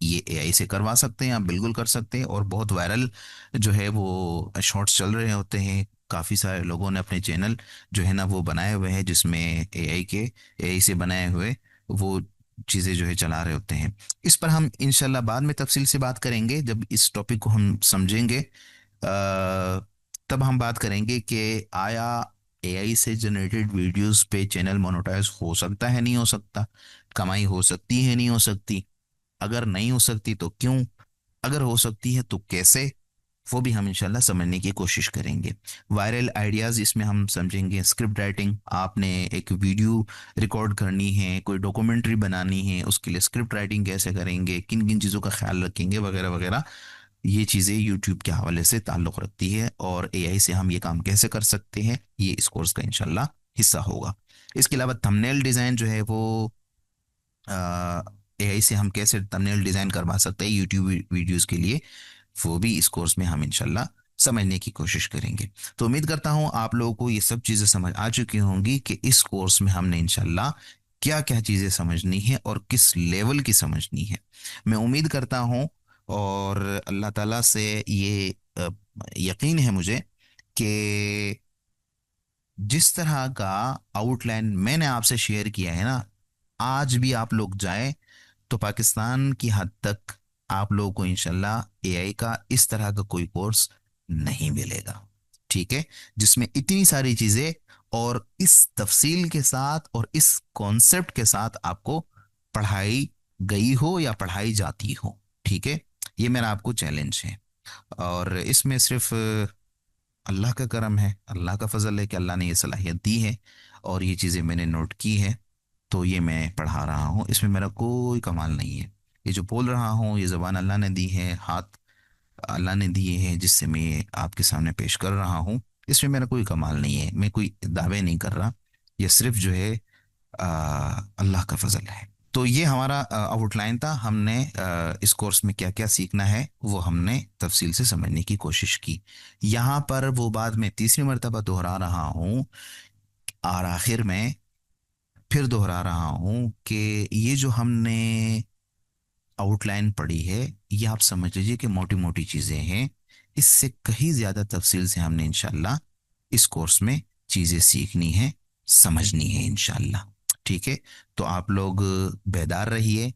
ये एआई से करवा सकते हैं, आप बिल्कुल कर सकते हैं। और बहुत वायरल जो है वो शॉर्ट्स चल रहे होते हैं, काफ़ी सारे लोगों ने अपने चैनल जो है ना वो बनाए हुए हैं जिसमें एआई से बनाए हुए वो चीज़ें जो है चला रहे होते हैं। इस पर हम इंशाल्लाह बाद में तफसील से बात करेंगे, जब इस टॉपिक को हम समझेंगे तब हम बात करेंगे कि आया एआई से जनरेटेड वीडियोस पे चैनल मोनेटाइज हो सकता है, नहीं हो सकता, कमाई हो सकती है, नहीं हो सकती, अगर नहीं हो सकती तो क्यों, अगर हो सकती है तो कैसे, वो भी हम इंशाल्लाह समझने की कोशिश करेंगे। वायरल आइडियाज़ इसमें हम समझेंगे, स्क्रिप्ट राइटिंग, आपने एक वीडियो रिकॉर्ड करनी है, कोई डॉक्यूमेंट्री बनानी है, उसके लिए स्क्रिप्ट राइटिंग कैसे करेंगे, किन किन चीज़ों का ख्याल रखेंगे, वगैरह वगैरह। ये चीज़ें यूट्यूब के हवाले से ताल्लुक़ रखती है, और एआई से हम ये काम कैसे कर सकते हैं, ये इस कोर्स का इंशाल्लाह हिस्सा होगा। इसके अलावा थंबनेल डिज़ाइन जो है वो एआई से हम कैसे थंबनेल डिज़ाइन करवा सकते हैं यूट्यूब वीडियोस के लिए, वो भी इस कोर्स में हम इंशाल्लाह समझने की कोशिश करेंगे। तो उम्मीद करता हूँ आप लोगों को ये सब चीज़ें समझ आ चुकी होंगी कि इस कोर्स में हमने इंशाल्लाह क्या क्या चीज़ें समझनी है और किस लेवल की समझनी है। मैं उम्मीद करता हूँ और अल्लाह ताला से ये यकीन है मुझे कि जिस तरह का आउटलाइन मैंने आपसे शेयर किया है ना, आज भी आप लोग जाएं तो पाकिस्तान की हद तक आप लोगों को इंशाल्लाह एआई का इस तरह का कोई कोर्स नहीं मिलेगा, ठीक है, जिसमें इतनी सारी चीजें और इस तफसील के साथ और इस कॉन्सेप्ट के साथ आपको पढ़ाई गई हो या पढ़ाई जाती हो, ठीक है। ये मेरा आपको चैलेंज है, और इसमें सिर्फ अल्लाह का करम है, अल्लाह का फजल है कि अल्लाह ने ये सलाहियत दी है और ये चीज़ें मैंने नोट की है, तो ये मैं पढ़ा रहा हूँ। इसमें मेरा कोई कमाल नहीं है। ये जो बोल रहा हूँ, ये ज़बान अल्लाह ने दी है, हाथ अल्लाह ने दिए हैं जिससे मैं आपके सामने पेश कर रहा हूँ। इसमें मेरा कोई कमाल नहीं है, मैं कोई दावे नहीं कर रहा। ये सिर्फ जो है अल्लाह का फजल है। तो ये हमारा आउटलाइन था। हमने इस कोर्स में क्या क्या सीखना है वो हमने तफसील से समझने की कोशिश की। यहाँ पर वो बात मैं तीसरी मर्तबा दोहरा रहा हूँ, और आखिर में फिर दोहरा रहा हूँ कि ये जो हमने आउटलाइन पढ़ी है, ये आप समझ लीजिए कि मोटी मोटी चीज़ें हैं। इससे कहीं ज़्यादा तफसील से हमने इंशाल्लाह इस कोर्स में चीज़ें सीखनी है, समझनी है इंशाल्लाह, ठीक है। तो आप लोग बेदार रहिए,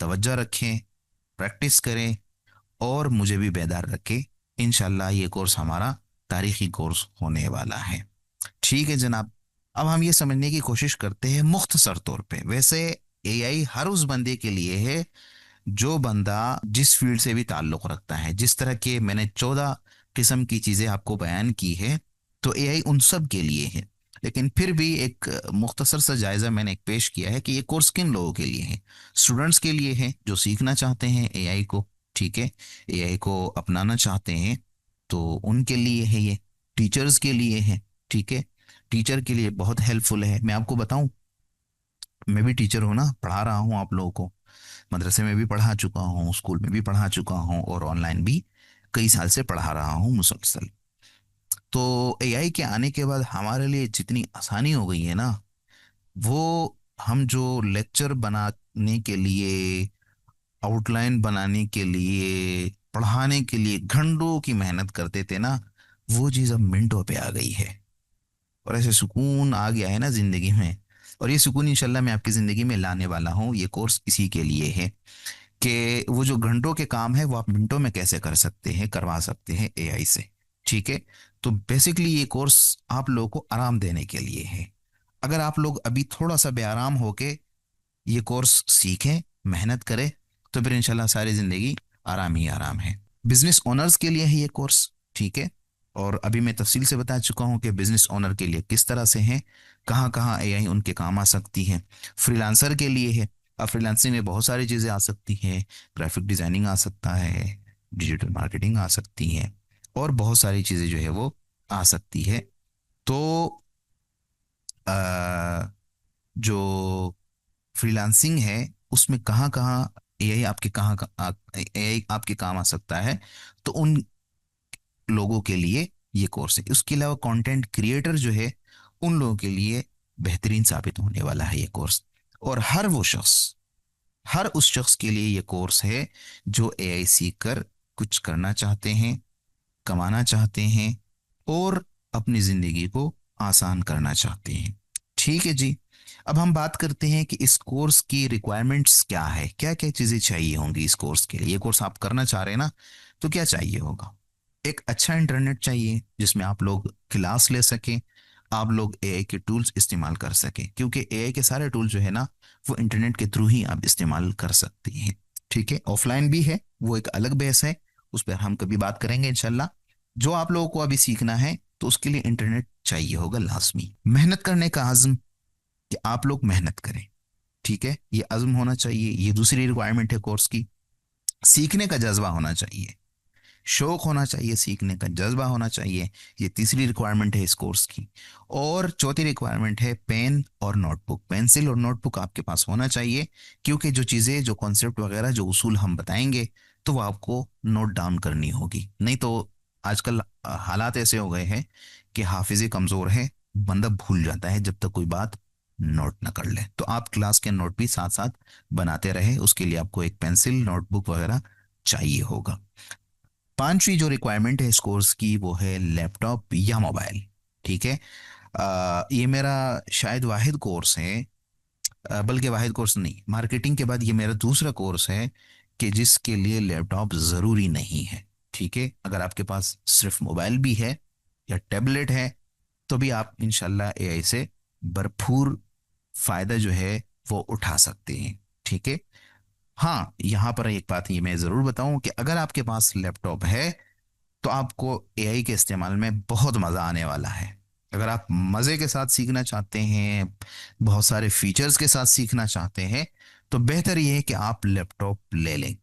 तवज्जो रखें, प्रैक्टिस करें, और मुझे भी बेदार रखें। इंशाल्लाह ये कोर्स हमारा तारीखी कोर्स होने वाला है, ठीक है जनाब। अब हम ये समझने की कोशिश करते हैं मुख्तसर तौर पे। वैसे एआई हर उस बंदे के लिए है जो बंदा जिस फील्ड से भी ताल्लुक़ रखता है। जिस तरह के मैंने 14 किस्म की चीज़ें आपको बयान की है, तो एआई उन सब के लिए है। लेकिन फिर भी एक मुख्तसर सा जायज़ा मैंने एक पेश किया है कि ये कोर्स किन लोगों के लिए है। स्टूडेंट्स के लिए है जो सीखना चाहते हैं एआई को, ठीक है, एआई को अपनाना चाहते हैं, तो उनके लिए है ये। टीचर्स के लिए है, ठीक है, टीचर के लिए बहुत हेल्पफुल है। मैं आपको बताऊं, मैं भी टीचर हूं ना, पढ़ा रहा हूं आप लोगों को। मदरसे में भी पढ़ा चुका हूँ, स्कूल में भी पढ़ा चुका हूँ, और ऑनलाइन भी कई साल से पढ़ा रहा हूँ मुसलसल। तो एआई के आने के बाद हमारे लिए जितनी आसानी हो गई है ना, वो हम जो लेक्चर बनाने के लिए, आउटलाइन बनाने के लिए, पढ़ाने के लिए घंटों की मेहनत करते थे ना, वो चीज़ अब मिनटों पे आ गई है। और ऐसे सुकून आ गया है ना जिंदगी में। और ये सुकून इंशाल्लाह मैं आपकी ज़िंदगी में लाने वाला हूँ। ये कोर्स इसी के लिए है कि वो जो घंटों के काम है वो आप मिनटों में कैसे कर सकते हैं, करवा सकते हैं एआई से, ठीक है। तो बेसिकली ये कोर्स आप लोगों को आराम देने के लिए है। अगर आप लोग अभी थोड़ा सा बेआराम होके ये कोर्स सीखें, मेहनत करें, तो फिर इंशाल्लाह सारी ज़िंदगी आराम ही आराम है। बिजनेस ओनर्स के लिए है ये कोर्स, ठीक है। और अभी मैं तफसील से बता चुका हूँ कि बिजनेस ओनर के लिए किस तरह से हैं, कहाँ कहाँ एआई उनके काम आ सकती है। फ्रीलांसर के लिए है, अब फ्रीलांसिंग में बहुत सारी चीज़ें आ सकती हैं। ग्राफिक डिज़ाइनिंग आ सकता है, डिजिटल मार्केटिंग आ सकती है, और बहुत सारी चीज़ें जो है वो आ सकती है। तो अ, जो फ्रीलांसिंग है उसमें कहाँ कहाँ एआई आपके कहाँ एआई आपके काम आ सकता है, तो उन लोगों के लिए ये कोर्स है। उसके अलावा कंटेंट क्रिएटर जो है, उन लोगों के लिए बेहतरीन साबित होने वाला है ये कोर्स। और हर उस शख्स के लिए ये कोर्स है जो एआई सीख कर कुछ करना चाहते हैं, कमाना चाहते हैं, और अपनी जिंदगी को आसान करना चाहते हैं, ठीक है जी। अब हम बात करते हैं कि इस कोर्स की रिक्वायरमेंट्स क्या है, क्या क्या चीज़ें चाहिए होंगी इस कोर्स के लिए। ये कोर्स आप करना चाह रहे हैं ना, तो क्या चाहिए होगा। एक अच्छा इंटरनेट चाहिए जिसमें आप लोग क्लास ले सकें, आप लोग एआई के टूल्स इस्तेमाल कर सकें, क्योंकि एआई के सारे टूल जो है ना, वो इंटरनेट के थ्रू ही आप इस्तेमाल कर सकते हैं, ठीक है। ऑफलाइन भी है, वो एक अलग बहस है, उस पर हम कभी बात करेंगे इंशाल्लाह। जो आप लोगों को अभी सीखना है, तो उसके लिए इंटरनेट चाहिए होगा लाजमी। मेहनत करने का आज़म, कि आप लोग मेहनत करें, ठीक है, ये अज़्म होना चाहिए। ये दूसरी रिक्वायरमेंट है कोर्स की। सीखने का जज्बा होना चाहिए, शौक होना चाहिए, सीखने का जज्बा होना चाहिए। ये तीसरी रिक्वायरमेंट है इस कोर्स की। और चौथी रिक्वायरमेंट है पेन और नोटबुक, पेंसिल और नोटबुक आपके पास होना चाहिए, क्योंकि जो चीज़ें, जो कॉन्सेप्ट वगैरह, जो उसूल हम बताएंगे तो वो आपको नोट डाउन करनी होगी। नहीं तो आजकल हालात ऐसे हो गए हैं कि हाफिज़े कमज़ोर है, बंदा भूल जाता है जब तक कोई बात नोट ना कर ले। तो आप क्लास के नोट भी साथ साथ बनाते रहे, उसके लिए आपको एक पेंसिल, नोटबुक वगैरह चाहिए होगा। पांचवी जो रिक्वायरमेंट है इस कोर्स की वो है लैपटॉप या मोबाइल। ठीक है। ये मेरा शायद वाहिद कोर्स है, बल्कि वाहिद कोर्स नहीं, मार्केटिंग के बाद ये मेरा दूसरा कोर्स है कि जिसके लिए लैपटॉप ज़रूरी नहीं है। ठीक है, अगर आपके पास सिर्फ मोबाइल भी है या टैबलेट है तो भी आप इंशाल्लाह एआई से भरपूर फायदा जो है वो उठा सकते हैं। ठीक है। हाँ, यहाँ पर एक बात ये मैं ज़रूर बताऊं कि अगर आपके पास लैपटॉप है तो आपको एआई के इस्तेमाल में बहुत मज़ा आने वाला है। अगर आप मज़े के साथ सीखना चाहते हैं, बहुत सारे फीचर्स के साथ सीखना चाहते हैं, तो बेहतर ये है कि आप लैपटॉप ले लें।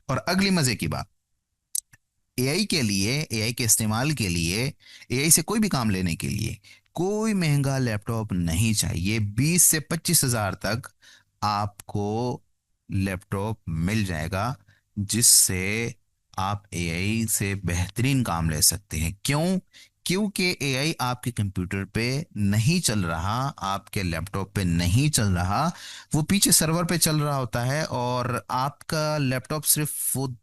और अगली मज़े की बात, एआई के लिए, एआई के इस्तेमाल के लिए, एआई से कोई भी काम लेने के लिए कोई महंगा लैपटॉप नहीं चाहिए। 20 से 25 हज़ार तक आपको लैपटॉप मिल जाएगा, जिससे आप एआई से बेहतरीन काम ले सकते हैं। क्यों? क्योंकि एआई आपके कंप्यूटर पे नहीं चल रहा, आपके लैपटॉप पे नहीं चल रहा, वो पीछे सर्वर पे चल रहा होता है, और आपका लैपटॉप सिर्फ वो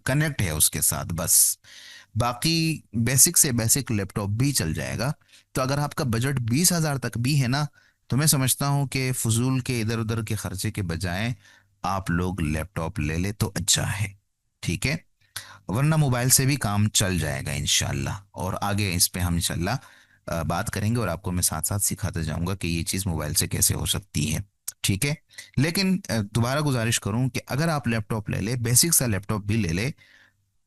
कनेक्ट है उसके साथ बस। बाकी बेसिक से बेसिक लैपटॉप भी चल जाएगा। तो अगर आपका बजट 20 हज़ार तक भी है ना, तो मैं समझता हूँ कि फजूल के इधर उधर के खर्चे के बजाय आप लोग लैपटॉप ले ले तो अच्छा है। ठीक है। वरना मोबाइल से भी काम चल जाएगा इंशाल्लाह, और आगे इस पे हम इंशाल्लाह बात करेंगे, और आपको मैं साथ साथ सिखाता जाऊंगा कि ये चीज़ मोबाइल से कैसे हो सकती है। ठीक है। लेकिन दोबारा गुजारिश करूं कि अगर आप लैपटॉप ले ले, बेसिक सा लैपटॉप भी ले ले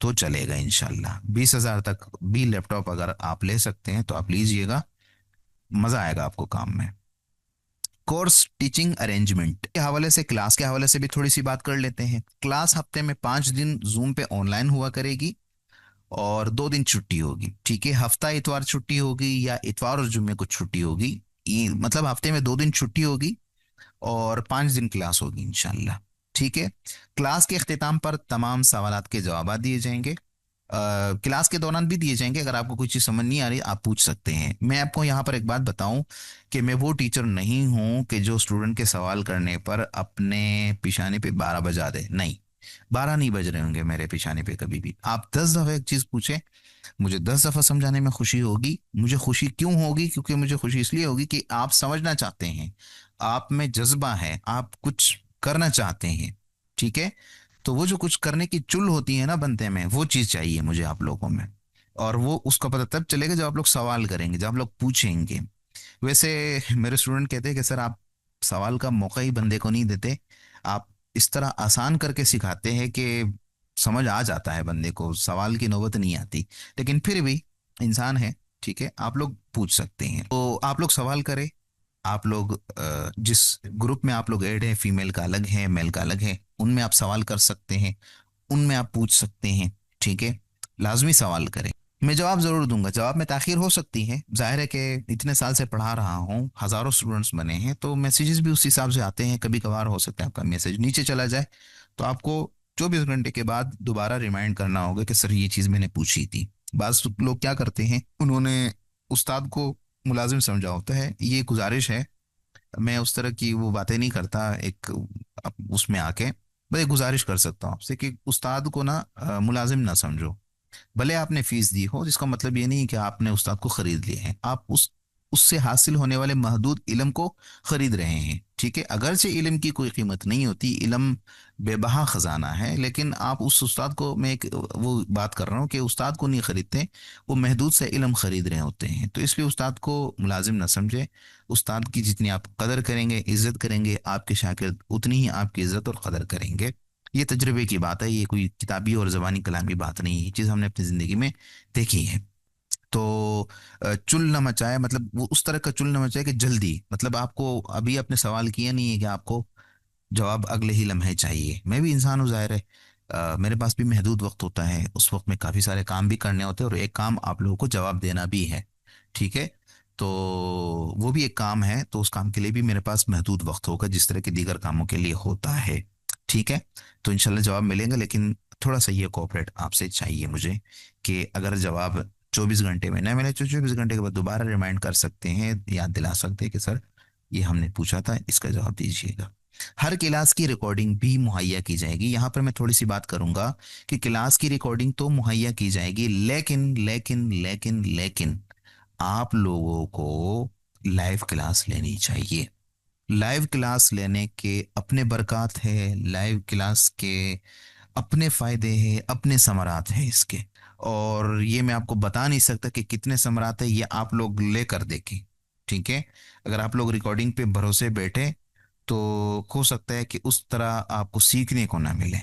तो चलेगा इंशाल्लाह। 20 हज़ार तक भी लैपटॉप अगर आप ले सकते हैं तो आप लीजिएगा, मज़ा आएगा आपको काम में। कोर्स टीचिंग अरेंजमेंट के हवाले से, क्लास के हवाले से भी थोड़ी सी बात कर लेते हैं। क्लास हफ्ते में 5 दिन जूम पे ऑनलाइन हुआ करेगी, और 2 दिन छुट्टी होगी। ठीक है, हफ्ता इतवार छुट्टी होगी या इतवार और जुम्मे को छुट्टी होगी। मतलब हफ्ते में 2 दिन छुट्टी होगी और 5 दिन क्लास होगी इंशाल्लाह। ठीक है। क्लास के अख्तिताम पर तमाम सवालात के जवाब दिए जाएंगे। क्लास के दौरान भी दिए जाएंगे। अगर आपको कोई चीज़ समझ नहीं आ रही आप पूछ सकते हैं। मैं आपको यहाँ पर एक बात बताऊं कि मैं वो टीचर नहीं हूं कि जो स्टूडेंट के सवाल करने पर अपने पिशाने पे 12 बजा दे। नहीं, 12 नहीं बज रहे होंगे मेरे पिशाने पे कभी भी। आप 10 दफ़ा एक चीज़ पूछें, मुझे 10 दफ़ा समझाने में खुशी होगी। मुझे खुशी क्यों होगी? क्योंकि मुझे खुशी इसलिए होगी कि आप समझना चाहते हैं, आप में जज्बा है, आप कुछ करना चाहते हैं। ठीक है। तो वो जो कुछ करने की चुल होती है ना बंदे में, वो चीज़ चाहिए मुझे आप लोगों में। और वो उसका पता तब चलेगा जब आप लोग सवाल करेंगे, जब आप लोग पूछेंगे। वैसे मेरे स्टूडेंट कहते हैं कि सर आप सवाल का मौका ही बंदे को नहीं देते, आप इस तरह आसान करके सिखाते हैं कि समझ आ जाता है बंदे को, सवाल की नौबत नहीं आती। लेकिन फिर भी इंसान है। ठीक है, आप लोग पूछ सकते हैं, तो आप लोग सवाल करें। आप लोग जिस ग्रुप में आप लोग ऐड हैं, फीमेल का अलग है, मेल का अलग है, उनमें आप सवाल कर सकते हैं, उनमें आप पूछ सकते हैं। ठीक है, लाजमी सवाल करें। मैं जवाब ज़रूर दूंगा। जवाब में ताखीर हो सकती है, जाहिर है कि इतने साल से पढ़ा रहा हूँ, हज़ारों स्टूडेंट्स बने हैं, तो मैसेजेस भी उस हिसाब से आते हैं। कभी कभार हो सकता है आपका मैसेज नीचे चला जाए, तो आपको 24 घंटे के बाद दोबारा रिमाइंड करना होगा कि सर ये चीज़ मैंने पूछी थी। बाज़ लोग क्या करते हैं, उन्होंने उस्ताद को मुलाजिम समझा होता है। ये गुजारिश है, मैं उस तरह की वो बातें नहीं करता। एक उसमें आके मैं एक गुजारिश कर सकता हूँ आपसे कि उस्ताद को ना मुलाजिम ना समझो। भले आपने फीस दी हो, जिसका मतलब ये नहीं कि आपने उस्ताद को खरीद लिया है। आप उससे हासिल होने वाले महदूद इल्म को खरीद रहे हैं। ठीक है, अगरचे इल्म की कोई कीमत नहीं होती, इल्म बेबहा खजाना है, लेकिन आप उस उस्ताद को, मैं एक वो बात कर रहा हूँ कि उस्ताद को नहीं खरीदते, वो महदूद से इल्म खरीद रहे होते हैं। तो इसलिए उस्ताद को मुलाजिम ना समझे। उस्ताद की जितनी आप कदर करेंगे, इज्जत करेंगे, आपके शागिर्द उतनी ही आपकी इज्जत और कदर करेंगे। ये तजुर्बे की बात है, ये कोई किताबी और ज़बानी कलामी बात नहीं है, ये चीज़ हमने अपनी ज़िंदगी में देखी है। तो चुल न मचाए, मतलब वो उस तरह का चुल न मचाए कि जल्दी, मतलब आपको अभी आपने सवाल किया नहीं है कि आपको जवाब अगले ही लम्हे चाहिए। मैं भी इंसान हूँ, जाहिर है, मेरे पास भी महदूद वक्त होता है, उस वक्त में काफ़ी सारे काम भी करने होते हैं और एक काम आप लोगों को जवाब देना भी है। ठीक है। तो वो भी एक काम है, तो उस काम के लिए भी मेरे पास महदूद वक्त होगा जिस तरह के दीगर कामों के लिए होता है। ठीक है। तो इंशाल्लाह जवाब मिलेंगे, लेकिन थोड़ा सा ये कोऑपरेट आपसे चाहिए मुझे, कि अगर जवाब 24 घंटे में न मिले तो 24 घंटे के बाद दोबारा रिमाइंड कर सकते हैं, याद दिला सकते हैं कि सर ये हमने पूछा था, इसका जवाब दीजिएगा। हर क्लास की रिकॉर्डिंग भी मुहैया की जाएगी। यहाँ पर मैं थोड़ी सी बात करूंगा कि क्लास की रिकॉर्डिंग तो मुहैया की जाएगी, लेकिन लेकिन लेकिन लेकिन आप लोगों को लाइव क्लास लेनी चाहिए। लाइव क्लास लेने के अपने बरक़ात है, लाइव क्लास के अपने फायदे हैं, अपने समरात हैं इसके। और ये मैं आपको बता नहीं सकता कि कितने समरात है, ये आप लोग लेकर देखें। ठीक है। अगर आप लोग रिकॉर्डिंग पे भरोसे बैठे तो हो सकता है कि उस तरह आपको सीखने को ना मिले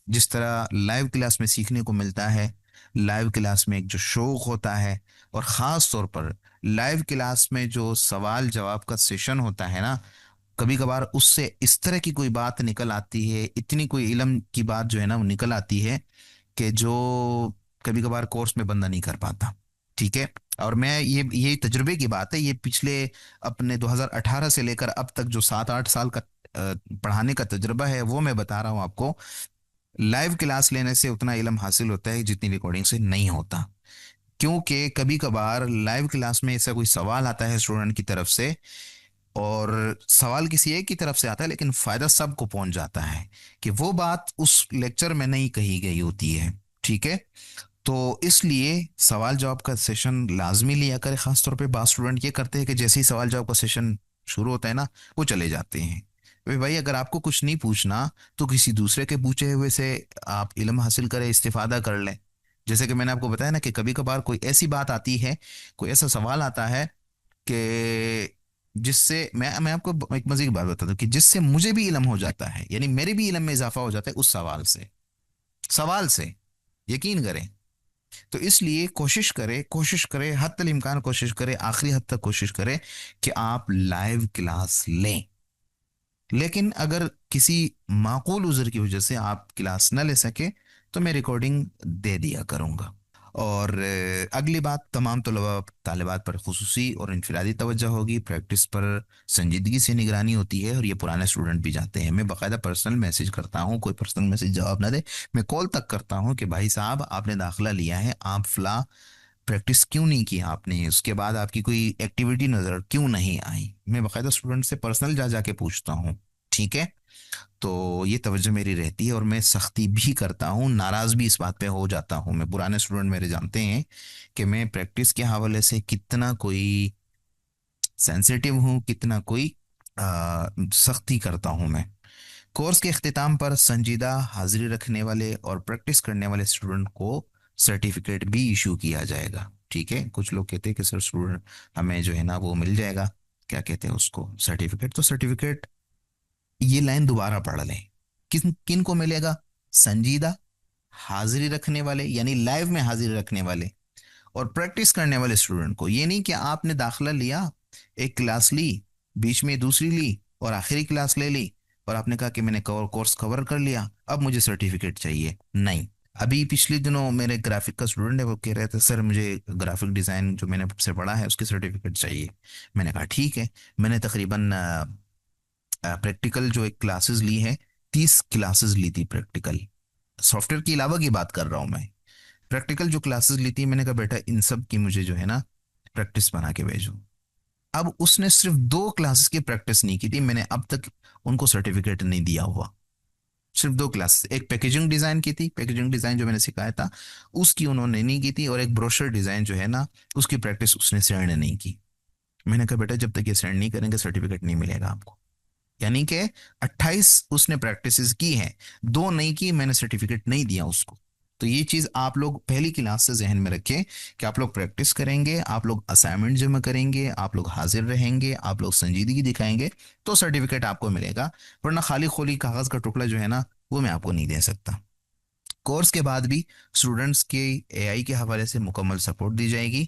जिस तरह लाइव क्लास में सीखने को मिलता है। लाइव क्लास में एक जो शौक होता है, और ख़ास तौर पर लाइव क्लास में जो सवाल जवाब का सेशन होता है ना, कभी कभार उससे इस तरह की कोई बात निकल आती है, इतनी कोई इल्म की बात जो है ना वो निकल आती है कि जो कभी कभार कोर्स में बंदा नहीं कर पाता। ठीक है। और मैं ये तजुर्बे की बात है, ये पिछले अपने 2018 से लेकर अब तक जो 7-8 साल का पढ़ाने का तजुर्बा है वो मैं बता रहा हूँ आपको। लाइव क्लास लेने से उतना इल्म हासिल होता है जितनी रिकॉर्डिंग से नहीं होता। क्योंकि कभी कभार लाइव क्लास में ऐसा कोई सवाल आता है स्टूडेंट की तरफ से, और सवाल किसी एक की तरफ से आता है लेकिन फायदा सबको पहुंच जाता है, कि वो बात उस लेक्चर में नहीं कही गई होती है। ठीक है। तो इसलिए सवाल जवाब का सेशन लाजमी लिया करें। खासतौर पे बात स्टूडेंट ये करते हैं कि जैसे ही सवाल जवाब का सेशन शुरू होता है ना, वो चले जाते हैं। भाई अगर आपको कुछ नहीं पूछना तो किसी दूसरे के पूछे हुए से आप इल्म हासिल करें, इस्तिफादा कर लें। जैसे कि मैंने आपको बताया ना कि कभी कभार कोई ऐसी बात आती है, कोई ऐसा सवाल आता है कि जिससे मैं आपको एक मजे की बात बताता हूँ कि जिससे मुझे भी इल्म हो जाता है, यानी मेरे भी इल्म में इजाफा हो जाता है उस सवाल से यकीन करें। तो इसलिए कोशिश करें हद तक इम्कान, कोशिश करें आखिरी हद तक, कोशिश करें कि आप लाइव क्लास लें। लेकिन अगर किसी माकूल उज़र की वजह से आप क्लास न ले सके तो मैं रिकॉर्डिंग दे दिया करूँगा। और अगली बात, तमाम तलबा तालिबात पर खुसूसी और इनफरादी तवज्जो होगी। प्रैक्टिस पर संजीदगी से निगरानी होती है, और ये पुराने स्टूडेंट भी जाते हैं। मैं बाकायदा पर्सनल मैसेज करता हूँ, कोई पर्सनल मैसेज जवाब ना दे, मैं कॉल तक करता हूँ कि भाई साहब आपने दाखिला लिया है, आप फला प्रैक्टिस क्यों नहीं की आपने, उसके बाद आपकी कोई एक्टिविटी नज़र क्यों नहीं आई। मैं बाकायदा स्टूडेंट से पर्सनल जा जाके पूछता हूँ। ठीक है। तो ये तवज्जो मेरी रहती है, और मैं सख्ती भी करता हूँ, नाराज़ भी इस बात पे हो जाता हूँ। मैं पुराने स्टूडेंट मेरे जानते हैं कि मैं प्रैक्टिस के हवाले से कितना कोई सेंसिटिव हूँ, कितना कोई सख्ती करता हूँ मैं। कोर्स के अख्तिताम पर संजीदा हाजिरी रखने वाले और प्रैक्टिस करने वाले स्टूडेंट को सर्टिफिकेट भी इशू किया जाएगा। ठीक है। कुछ लोग कहते हैं कि सर स्टूडेंट हमें जो है ना वो मिल जाएगा, क्या कहते हैं उसको, सर्टिफिकेट। तो सर्टिफिकेट, ये लाइन दोबारा पढ़ लें, किन किन को मिलेगा? संजीदा हाजिरी रखने वाले, यानी लाइव में हाजिरी रखने वाले और प्रैक्टिस करने वाले स्टूडेंट को। ये नहीं कि आपने दाखिला लिया, एक क्लास ली, बीच में दूसरी ली और आखिरी क्लास ले ली, और आपने कहा कि मैंने कोर्स कवर कर लिया, अब मुझे सर्टिफिकेट चाहिए। नहीं। अभी पिछले दिनों मेरे ग्राफिक का स्टूडेंट है, वो कह रहे थे सर मुझे ग्राफिक डिज़ाइन जो मैंने से पढ़ा है उसकी सर्टिफिकेट चाहिए। मैंने कहा ठीक है। मैंने तकरीबन प्रैक्टिकल जो एक क्लासेस ली है, 30 क्लासेस ली थी प्रैक्टिकल, सॉफ्टवेयर के अलावा की बात कर रहा हूँ मैं। प्रैक्टिकल जो क्लासेस ली थी, मैंने कहा बेटा इन सब की मुझे जो है ना प्रैक्टिस बना के भेजो। अब उसने सिर्फ 2 क्लासेस की प्रैक्टिस नहीं की थी, मैंने अब तक उनको सर्टिफिकेट नहीं दिया हुआ। सिर्फ 2 क्लास, एक पैकेजिंग डिजाइन की थी, पैकेजिंग डिजाइन जो मैंने सिखाया था उसकी उन्होंने नहीं की थी, और एक ब्रोशर डिजाइन जो है ना उसकी प्रैक्टिस उसने सेंड नहीं की। मैंने कहा बेटा जब तक ये सेंड नहीं करेंगे सर्टिफिकेट नहीं मिलेगा आपको। यानी कि 28 उसने प्रैक्टिसेस की हैं, 2 नहीं की, मैंने सर्टिफिकेट नहीं दिया उसको। तो ये चीज़ आप लोग पहली क्लास से जहन में रखें कि आप लोग प्रैक्टिस करेंगे, आप लोग असाइनमेंट जमा करेंगे, आप लोग हाजिर रहेंगे, आप लोग संजीदगी दिखाएंगे, तो सर्टिफिकेट आपको मिलेगा। वरना खाली खोली कागज़ का टुकड़ा जो है ना वो मैं आपको नहीं दे सकता। कोर्स के बाद भी स्टूडेंट्स के एआई के हवाले से मुकम्मल सपोर्ट दी जाएगी।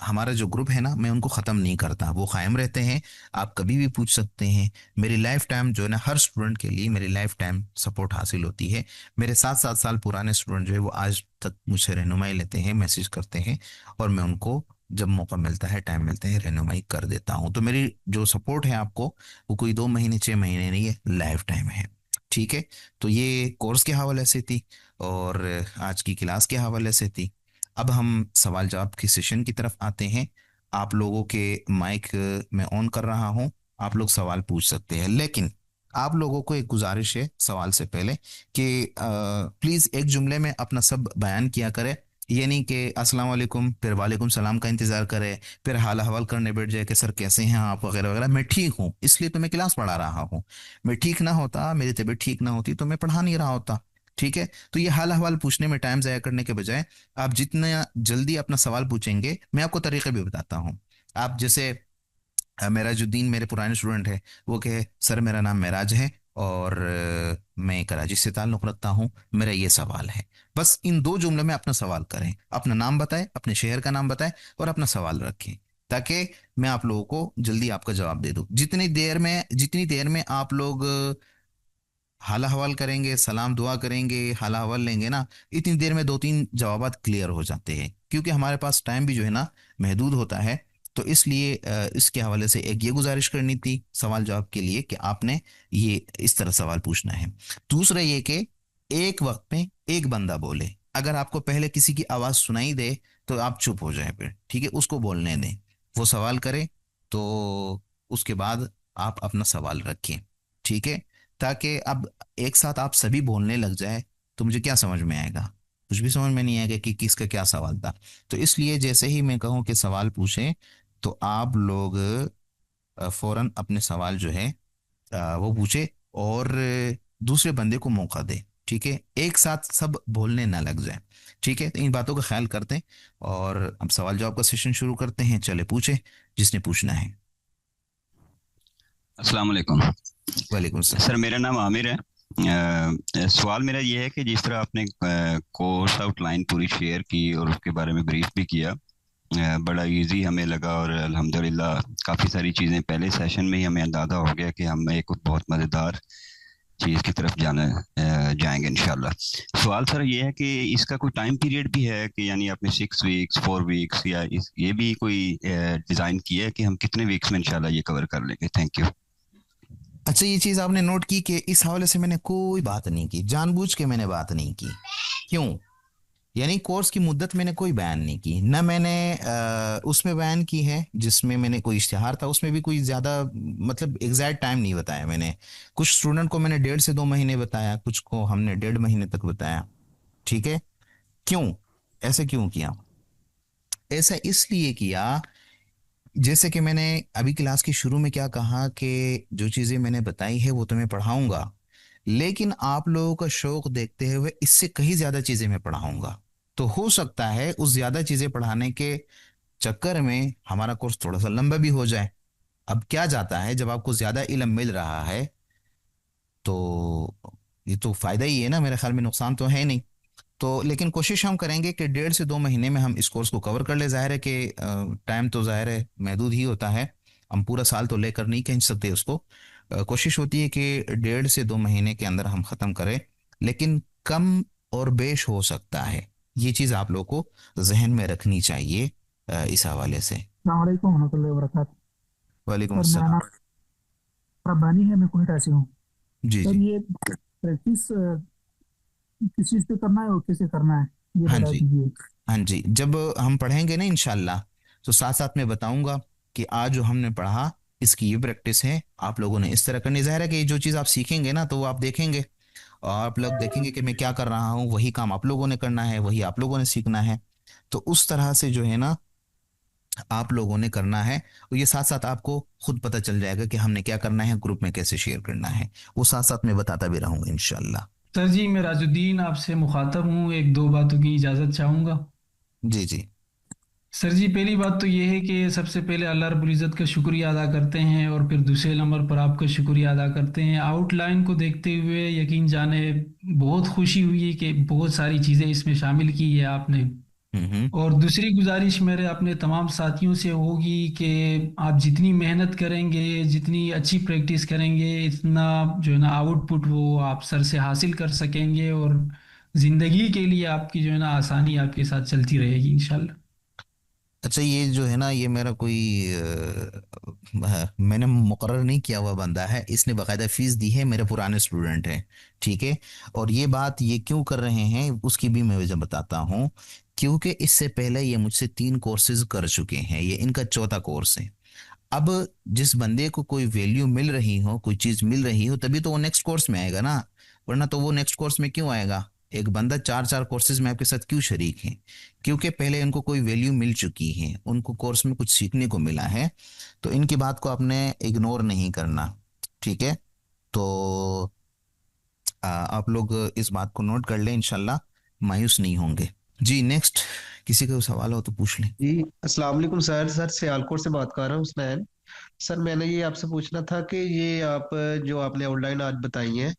हमारा जो ग्रुप है ना, मैं उनको ख़त्म नहीं करता, वो कायम रहते हैं। आप कभी भी पूछ सकते हैं। मेरी लाइफ टाइम जो है ना, हर स्टूडेंट के लिए मेरी लाइफ टाइम सपोर्ट हासिल होती है। मेरे 7 7 साल पुराने स्टूडेंट जो है वो आज तक मुझसे रहनुमाई लेते हैं, मैसेज करते हैं, और मैं उनको जब मौका मिलता है, टाइम मिलता है, रहनुमाई कर देता हूँ। तो मेरी जो सपोर्ट है आपको, वो कोई 2 महीने 6 महीने नहीं है, लाइफ टाइम है। ठीक है। तो ये कोर्स के हवाले से थी, और आज की क्लास के हवाले से थी। अब हम सवाल जवाब के सेशन की तरफ आते हैं। आप लोगों के माइक मैं ऑन कर रहा हूं, आप लोग सवाल पूछ सकते हैं, लेकिन आप लोगों को एक गुजारिश है सवाल से पहले कि प्लीज़ एक जुमले में अपना सब बयान किया करें। ये नहीं कि अस्सलाम वालेकुम फिर वालेकुम सलाम का इंतज़ार करे, फिर हाल हवाल करने बैठ जाए कि सर कैसे हैं आप वगैरह वगैरह। मैं ठीक हूँ, इसलिए तो मैं क्लास पढ़ा रहा हूँ। मैं ठीक ना होता, मेरी तबीयत ठीक ना होती, तो मैं पढ़ा नहीं रहा होता। ठीक है। तो ये हाल हवाल पूछने में टाइम ज़ाया करने के बजाय आप जितना जल्दी अपना सवाल पूछेंगे, मैं आपको तरीके भी बताता हूँ। आप जैसे मेराजुद्दीन मेरे पुराने स्टूडेंट है, वो कहे सर मेरा नाम मेराज है, और मैं कराची से ताल्लुक़ रखता हूँ, मेरा ये सवाल है। बस इन 2 जुमलों में अपना सवाल करें, अपना नाम बताएं, अपने शहर का नाम बताएं, और अपना सवाल रखें, ताकि मैं आप लोगों को जल्दी आपका जवाब दे दूं। जितनी देर में आप लोग हाला हवाल करेंगे, सलाम दुआ करेंगे, हाला हवाल लेंगे ना, इतनी देर में 2 3 जवाबात क्लियर हो जाते हैं, क्योंकि हमारे पास टाइम भी जो है ना महदूद होता है। तो इसलिए इसके हवाले से एक ये गुजारिश करनी थी सवाल जवाब के लिए कि आपने ये इस तरह सवाल पूछना है। दूसरा ये कि एक वक्त में एक बंदा बोले। अगर आपको पहले किसी की आवाज़ सुनाई दे तो आप चुप हो जाए, फिर ठीक है, उसको बोलने दें, वो सवाल करे, तो उसके बाद आप अपना सवाल रखें। ठीक है। ताकि अब एक साथ आप सभी बोलने लग जाए तो मुझे क्या समझ में आएगा, कुछ भी समझ में नहीं आएगा कि किसका क्या सवाल था। तो इसलिए जैसे ही मैं कहूँ कि सवाल पूछें, तो आप लोग फौरन अपने सवाल जो है वो पूछे, और दूसरे बंदे को मौका दे। ठीक है, एक साथ सब बोलने ना लग जाए। ठीक है, तो इन बातों का ख्याल करते हैं, और अब सवाल जवाब का सेशन शुरू करते हैं। चले पूछे जिसने पूछना है। अस्सलाम वालेकुम। वालेकुम सर सलाम। मेरा नाम आमिर है। सवाल मेरा ये है कि जिस तरह आपने कोर्स आउटलाइन पूरी शेयर की और उसके बारे में ब्रीफ भी किया, बड़ा इजी हमें लगा, और अल्हम्दुलिल्लाह काफ़ी सारी चीज़ें पहले सेशन में ही हमें अंदाज़ा हो गया कि हम एक बहुत मज़ेदार चीज़ की तरफ जाएंगे इंशाल्लाह। सवाल सर ये है कि इसका कोई टाइम पीरियड भी है कि यानी आपने 6 वीक्स 4 वीक्स या ये भी कोई डिज़ाइन किया है कि हम कितने वीक्स में इंशाल्लाह ये कवर कर लेंगे? Thank you. अच्छा, ये चीज आपने नोट की कि इस हवाले से मैंने कोई बात नहीं की, जानबूझ के मैंने बात नहीं की। क्यों? यानी कोर्स की मुद्दत मैंने कोई बयान नहीं की ना, मैंने उसमें बयान की है जिसमें मैंने कोई इश्तिहार था, उसमें भी कोई ज़्यादा मतलब एग्जैक्ट टाइम नहीं बताया मैंने। कुछ स्टूडेंट को मैंने 1.5 से 2 महीने बताया, कुछ को हमने 1.5 महीने तक बताया। ठीक है। क्यों? ऐसे क्यों किया? ऐसा इसलिए किया, जैसे कि मैंने अभी क्लास के शुरू में क्या कहा कि जो चीज़ें मैंने बताई है वो तो मैं पढ़ाऊंगा, लेकिन आप लोगों का शौक देखते हुए इससे कहीं ज़्यादा चीज़ें मैं पढ़ाऊंगा। तो हो सकता है उस ज़्यादा चीज़ें पढ़ाने के चक्कर में हमारा कोर्स थोड़ा सा लंबा भी हो जाए। अब क्या जाता है, जब आपको ज़्यादा इल्म मिल रहा है तो ये तो फ़ायदा ही है ना, मेरे ख्याल में नुकसान तो है नहीं। तो लेकिन कोशिश हम करेंगे कि 1.5 से 2 महीने में हम इस कोर्स को कवर कर ले। ज़ाहिर है कि टाइम तो ज़ाहिर है महदूद ही होता है, हम पूरा साल तो लेकर नहीं खींच सकते उसको। कोशिश होती है कि 1.5 से 2 महीने के अंदर हम ख़त्म करें, लेकिन कम और बेश हो सकता है। ये चीज़ आप लोग को जहन में रखनी चाहिए इस हवाले से। अस्सलामुअलैकुम वरहमतुल्लाहि वबरकातुहू। वालेकुम सर मेरा अस्सलाम। नाम रब्बानी है, मैं कोयटा से हूँ। जी सर जी। ये प्रैक्टिस किस चीज़ पे करना है और कैसे करना है, ये हाँ बता जी। दीजिए। हाँ जी, जब हम पढ़ेंगे ना इंशाल्लाह, तो साथ साथ में बताऊंगा कि आज जो हमने पढ़ा इसकी ये प्रैक्टिस है, आप लोगों ने इस तरह करनी। ज़ाहिर है कि जो चीज़ आप सीखेंगे ना, तो वो आप देखेंगे, और आप लोग देखेंगे कि मैं क्या कर रहा हूँ, वही काम आप लोगों ने करना है, वही आप लोगों ने सीखना है। तो उस तरह से जो है ना, आप लोगों ने करना है। और ये साथ साथ आपको खुद पता चल जाएगा कि हमने क्या करना है, ग्रुप में कैसे शेयर करना है, वो साथ साथ में बताता भी रहूंगा इंशाल्लाह। सर जी, मैं राजुद्दीन आपसे मुखातब हूँ, एक दो बातों की इजाज़त चाहूँगा। जी जी। सर जी, पहली बात तो ये है कि सबसे पहले अल्लाह रब्बुल इज़्ज़त का शुक्रिया अदा करते हैं और फिर दूसरे नंबर पर आपका शुक्रिया अदा करते हैं। आउटलाइन को देखते हुए यकीन जाने बहुत खुशी हुई कि बहुत सारी चीज़ें इसमें शामिल की है आपने। हम्म। और दूसरी गुजारिश मेरे अपने तमाम साथियों से होगी कि आप जितनी मेहनत करेंगे, जितनी अच्छी प्रैक्टिस करेंगे, इतना जो है ना आउटपुट वो आप सर से हासिल कर सकेंगे, और ज़िंदगी के लिए आपकी जो है ना आसानी आपके साथ चलती रहेगी इंशाल्लाह। अच्छा, ये जो है ना, ये मेरा कोई मैंने मुकर्रर नहीं किया हुआ बंदा है, इसने बाकायदा फीस दी है, मेरे पुराने स्टूडेंट हैं। ठीक है। और ये बात ये क्यों कर रहे हैं उसकी भी मैं वजह बताता हूँ। क्योंकि इससे पहले ये मुझसे 3 कोर्सेज कर चुके हैं, ये इनका चौथा कोर्स है। अब जिस बंदे को कोई वैल्यू मिल रही हो, कोई चीज मिल रही हो, तभी तो वो नेक्स्ट कोर्स में आएगा ना। वरना तो वो नेक्स्ट कोर्स में क्यों आएगा? एक बंदा 4 4 कोर्सेज में आपके साथ क्यों शरीक है? क्योंकि पहले इनको कोई वैल्यू मिल चुकी है, उनको कोर्स में कुछ सीखने को मिला है। तो इनकी बात को आपने इग्नोर नहीं करना। ठीक है। तो आप लोग इस बात को नोट कर लें, इंशाल्लाह मायूस नहीं होंगे। जी, नेक्स्ट। किसी का सवाल हो तो पूछ लें। जी अस्सलाम वालेकुम सर। सर सियालकोट से बात कर रहा हूँ हुसनैन। सर मैंने ये आपसे पूछना था कि ये आप जो आपने आउटलाइन आज बताई है,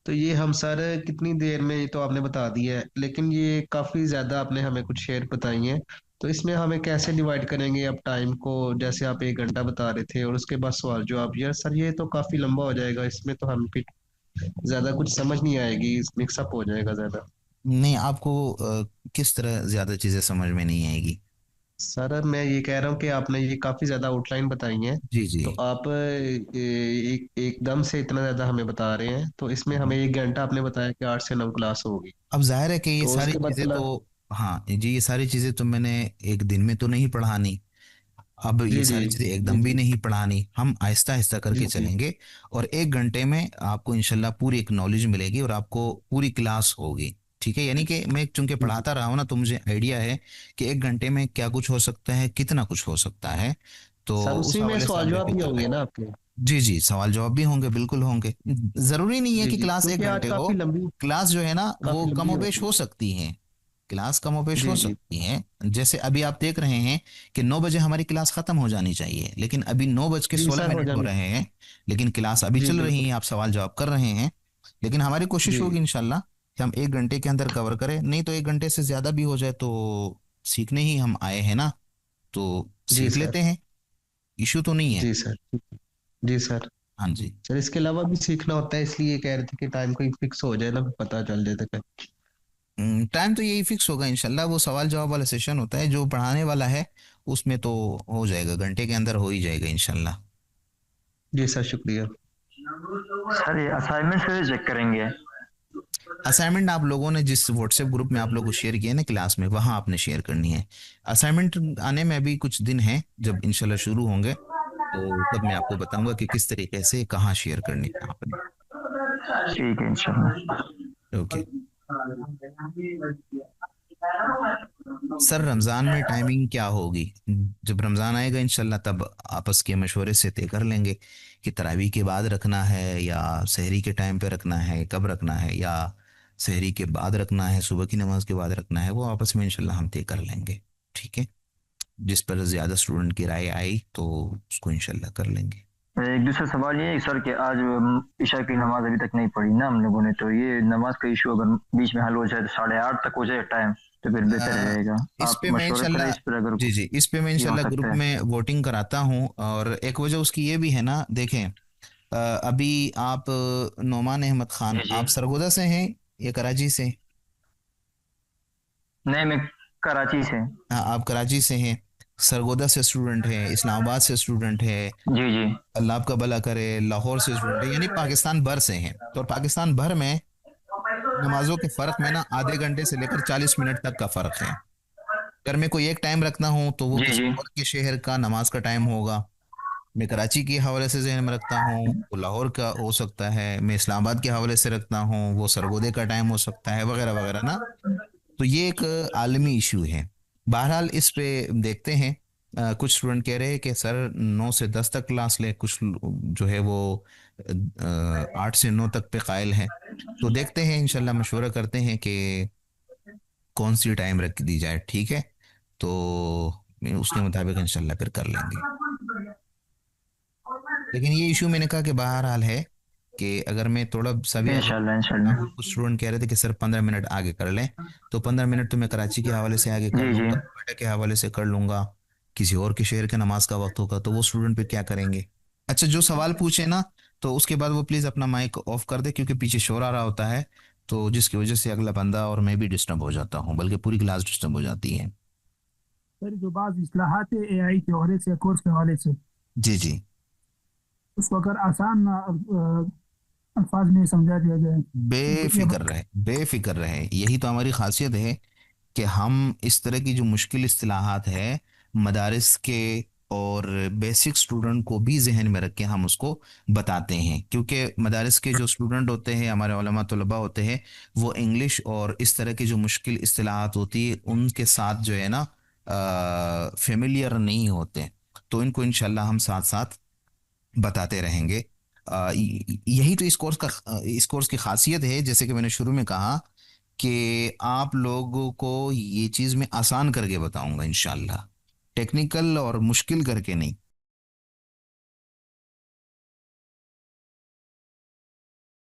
तो ये हम सर कितनी देर में, ये तो आपने बता दिया है, लेकिन ये काफ़ी ज़्यादा आपने हमें कुछ शेयर बताई हैं। तो इसमें हमें कैसे डिवाइड करेंगे आप टाइम को? जैसे आप 1 घंटा बता रहे थे और उसके बाद सवाल जवाब, यार सर ये तो काफ़ी लंबा हो जाएगा, इसमें तो हम फिर ज़्यादा कुछ समझ नहीं आएगी, मिक्सअप हो जाएगा ज़्यादा। नहीं, आपको किस तरह ज्यादा चीजें समझ में नहीं आएगी? सर मैं ये कह रहा हूँ कि आपने ये काफ़ी ज़्यादा आउटलाइन बताई हैं, जी जी। तो आप एकदम से इतना ज़्यादा हमें बता रहे हैं, तो इसमें हमें 1 घंटा आपने बताया कि 8 से 9 क्लास होगी। अब जाहिर है कि ये तो सारी उसके बाद चीजें तो, क्लास। हाँ जी, ये सारी चीजें तो मैंने एक दिन में तो नहीं पढ़ानी। अब ये जी जी सारी चीजें जी एकदम भी जी नहीं पढ़ानी, हम आहिस्ता आहिस्ता जी करके जी चलेंगे। और 1 घंटे में आपको इंशाल्लाह पूरी एक नॉलेज मिलेगी और आपको पूरी क्लास होगी। ठीक है। यानी कि मैं चूंकि जी जी। पढ़ाता रहा हूँ ना, तो मुझे आइडिया है कि 1 घंटे में क्या कुछ हो सकता है, कितना कुछ हो सकता है। तो सर उस उसी में हवाले से आप सवाल जवाब भी बेफिक्र होंगे रहें। ना आपके? जी जी, सवाल जवाब भी होंगे, बिल्कुल होंगे। जरूरी नहीं है जी कि जी, क्लास एक क्योंकि आज घंटे हो। क्लास जो है ना वो काफी लंबी कमोबेश होगी। हो सकती है। क्लास कमोबेश हो जी जी सकती है। जैसे अभी आप देख रहे हैं कि 9 बजे हमारी क्लास खत्म हो जानी चाहिए, लेकिन अभी 9 बज के जी सोलह सर, हो मिनट हो जाने। रहे हैं। लेकिन क्लास अभी जी चल रही बिल्कुल। है, आप सवाल जवाब कर रहे हैं। लेकिन हमारी कोशिश होगी जी इंशाल्लाह कि हम 1 घंटे के अंदर कवर करें। नहीं तो 1 घंटे से ज्यादा भी हो जाए तो सीखने ही हम आए हैं ना, तो जी सीख सर। लेते हैं। इशू तो नहीं है। जी सर। जी सर। हाँ जी। सर इसके अलावा भी सीखना होता है, इसलिए कह रहे थे कि टाइम कोई फिक्स हो जाए ना, पता चल जाए तक। टाइम तो यही फिक्स होगा इंशाल्लाह, वो सवाल जवाब वाला सेशन होता है जो पढ़ाने वाला है, उसमें तो हो जाएगा, घंटे के अंदर हो ही जाएगा इंशाल्लाह। जी सर, शुक्रिया। सर ये असाइनमेंट कैसे चेक करेंगे? असाइनमेंट आप लोगों ने जिस व्हाट्सएप ग्रुप में आप लोगों को शेयर किया है ना क्लास में, वहां आपने शेयर करनी है। असाइनमेंट आने में अभी कुछ दिन हैं, जब इंशाल्लाह शुरू होंगे तो तब मैं आपको बताऊंगा कि किस तरीके से कहाँ शेयर करनी है आपने। ठीक है इंशाल्लाह। ओके। सर, रमज़ान में टाइमिंग क्या होगी? जब रमज़ान आएगा इंशाल्लाह तब आपस के मशवरे से तय कर लेंगे कि तरावी के बाद रखना है या सहरी के टाइम पे रखना है, कब रखना है, या सहरी के बाद रखना है, सुबह की नमाज के बाद रखना है, वो आपस में इंशाल्लाह हम तय कर लेंगे। ठीक है। जिस पर ज़्यादा स्टूडेंट की राय आई तो उसको इंशाल्लाह कर लेंगे। एक दूसरा सवाल ये है सर कि आज ईशा की नमाज अभी तक नहीं पढ़ी ना हम लोगों ने, तो ये नमाज का इशू अगर बीच में हल हो जाए तो 8:30 तक हो जाए टाइम, तो फिर बेहतर अ, रहेगा। इस आप पे मैं मशवरा करें इंशाल्लाह, इस पर अगर जी जी, इस पे मैं ये हो इंशाल्लाह ग्रुप सकता है। में वोटिंग कराता हूँ। और एक वजह उसकी ये भी है ना, देखें, अभी आप नोमान अहमद खान, जी जी। आप सरगोदा से हैं या कराची से? नहीं, मैं कराची से। हाँ, आप कराची से हैं। सरगोदा से स्टूडेंट है, इस्लामाबाद से स्टूडेंट है, जी जी। अल्लाह आपका भला करे, लाहौर से स्टूडेंट है, यानी पाकिस्तान भर से हैं। तो और पाकिस्तान भर में नमाजों के फ़र्क में ना आधे घंटे से लेकर 40 मिनट तक का फ़र्क है। अगर मैं कोई एक टाइम रखना हूँ तो वो जी किसी जी। और के शहर का नमाज का टाइम होगा। मैं कराची के हवाले से जहन में रखता हूँ, वो लाहौर का हो सकता है। मैं इस्लामाबाद के हवाले से रखता हूँ, वो सरगोदे का टाइम हो सकता है, वगैरह वगैरह ना। तो ये एक आलमी इशू है। बहरहाल इस पे देखते हैं। कुछ स्टूडेंट कह रहे हैं कि सर 9 से 10 तक क्लास ले, कुछ जो है वो 8 से 9 तक पे कायल है। तो देखते हैं, इंशाल्लाह मशवरा करते हैं कि कौन सी टाइम रख दी जाए। ठीक है। तो उसके मुताबिक इंशाल्लाह फिर कर लेंगे। लेकिन ये इशू मैंने कहा कि बहरहाल है कि अगर मैं थोड़ा सा भी आगे, इंशाल्लाह इंशाल्लाह। कुछ स्टूडेंट कह रहे थे कि सर 15 मिनट आगे कर लें, तो 15 मिनट तो मैं कराची के हवाले से आगे कर जी जी। लूंगा, नोएडा के हवाले से कर लूंगा, किसी और के शहर के नमाज का वक्त होगा तो वो स्टूडेंट फिर क्या करेंगे। अच्छा, जो सवाल पूछे ना, तो उसके बाद वो प्लीज़ अपना माइक ऑफ कर दे, क्योंकि पीछे शोर आ रहा होता है, तो जिसकी वजह से अगला बंदा और मैं भी डिस्टर्ब हो जाता हूँ, बल्कि पूरी क्लास डिस्टर्ब हो जाती है। सर जो बाज़ इस्लाहात है एआई के हवाले से, कोर्स के हवाले से, जी जी। उसको अगर आसान अल्फाज में समझा दिया जाए तो ये बेफिक्र रहे, बेफिक्र रहे, यही तो हमारी खासियत है कि हम इस तरह की जो मुश्किल इस्तिलाहात है मदारिस के और बेसिक स्टूडेंट को भी जहन में रख के हम उसको बताते हैं, क्योंकि मदारिस के जो स्टूडेंट होते हैं, हमारे उलमा तलबा होते हैं, वो इंग्लिश और इस तरह की जो मुश्किल इस्तिलाहात होती है उनके साथ जो है ना फेमिलियर नहीं होते। तो इनको इंशाल्लाह हम साथ साथ बताते रहेंगे। यही तो इस कोर्स की खासियत है, जैसे कि मैंने शुरू में कहा कि आप लोगों को ये चीज़ मैं आसान करके बताऊंगा इंशाल्लाह, टेक्निकल और मुश्किल करके नहीं।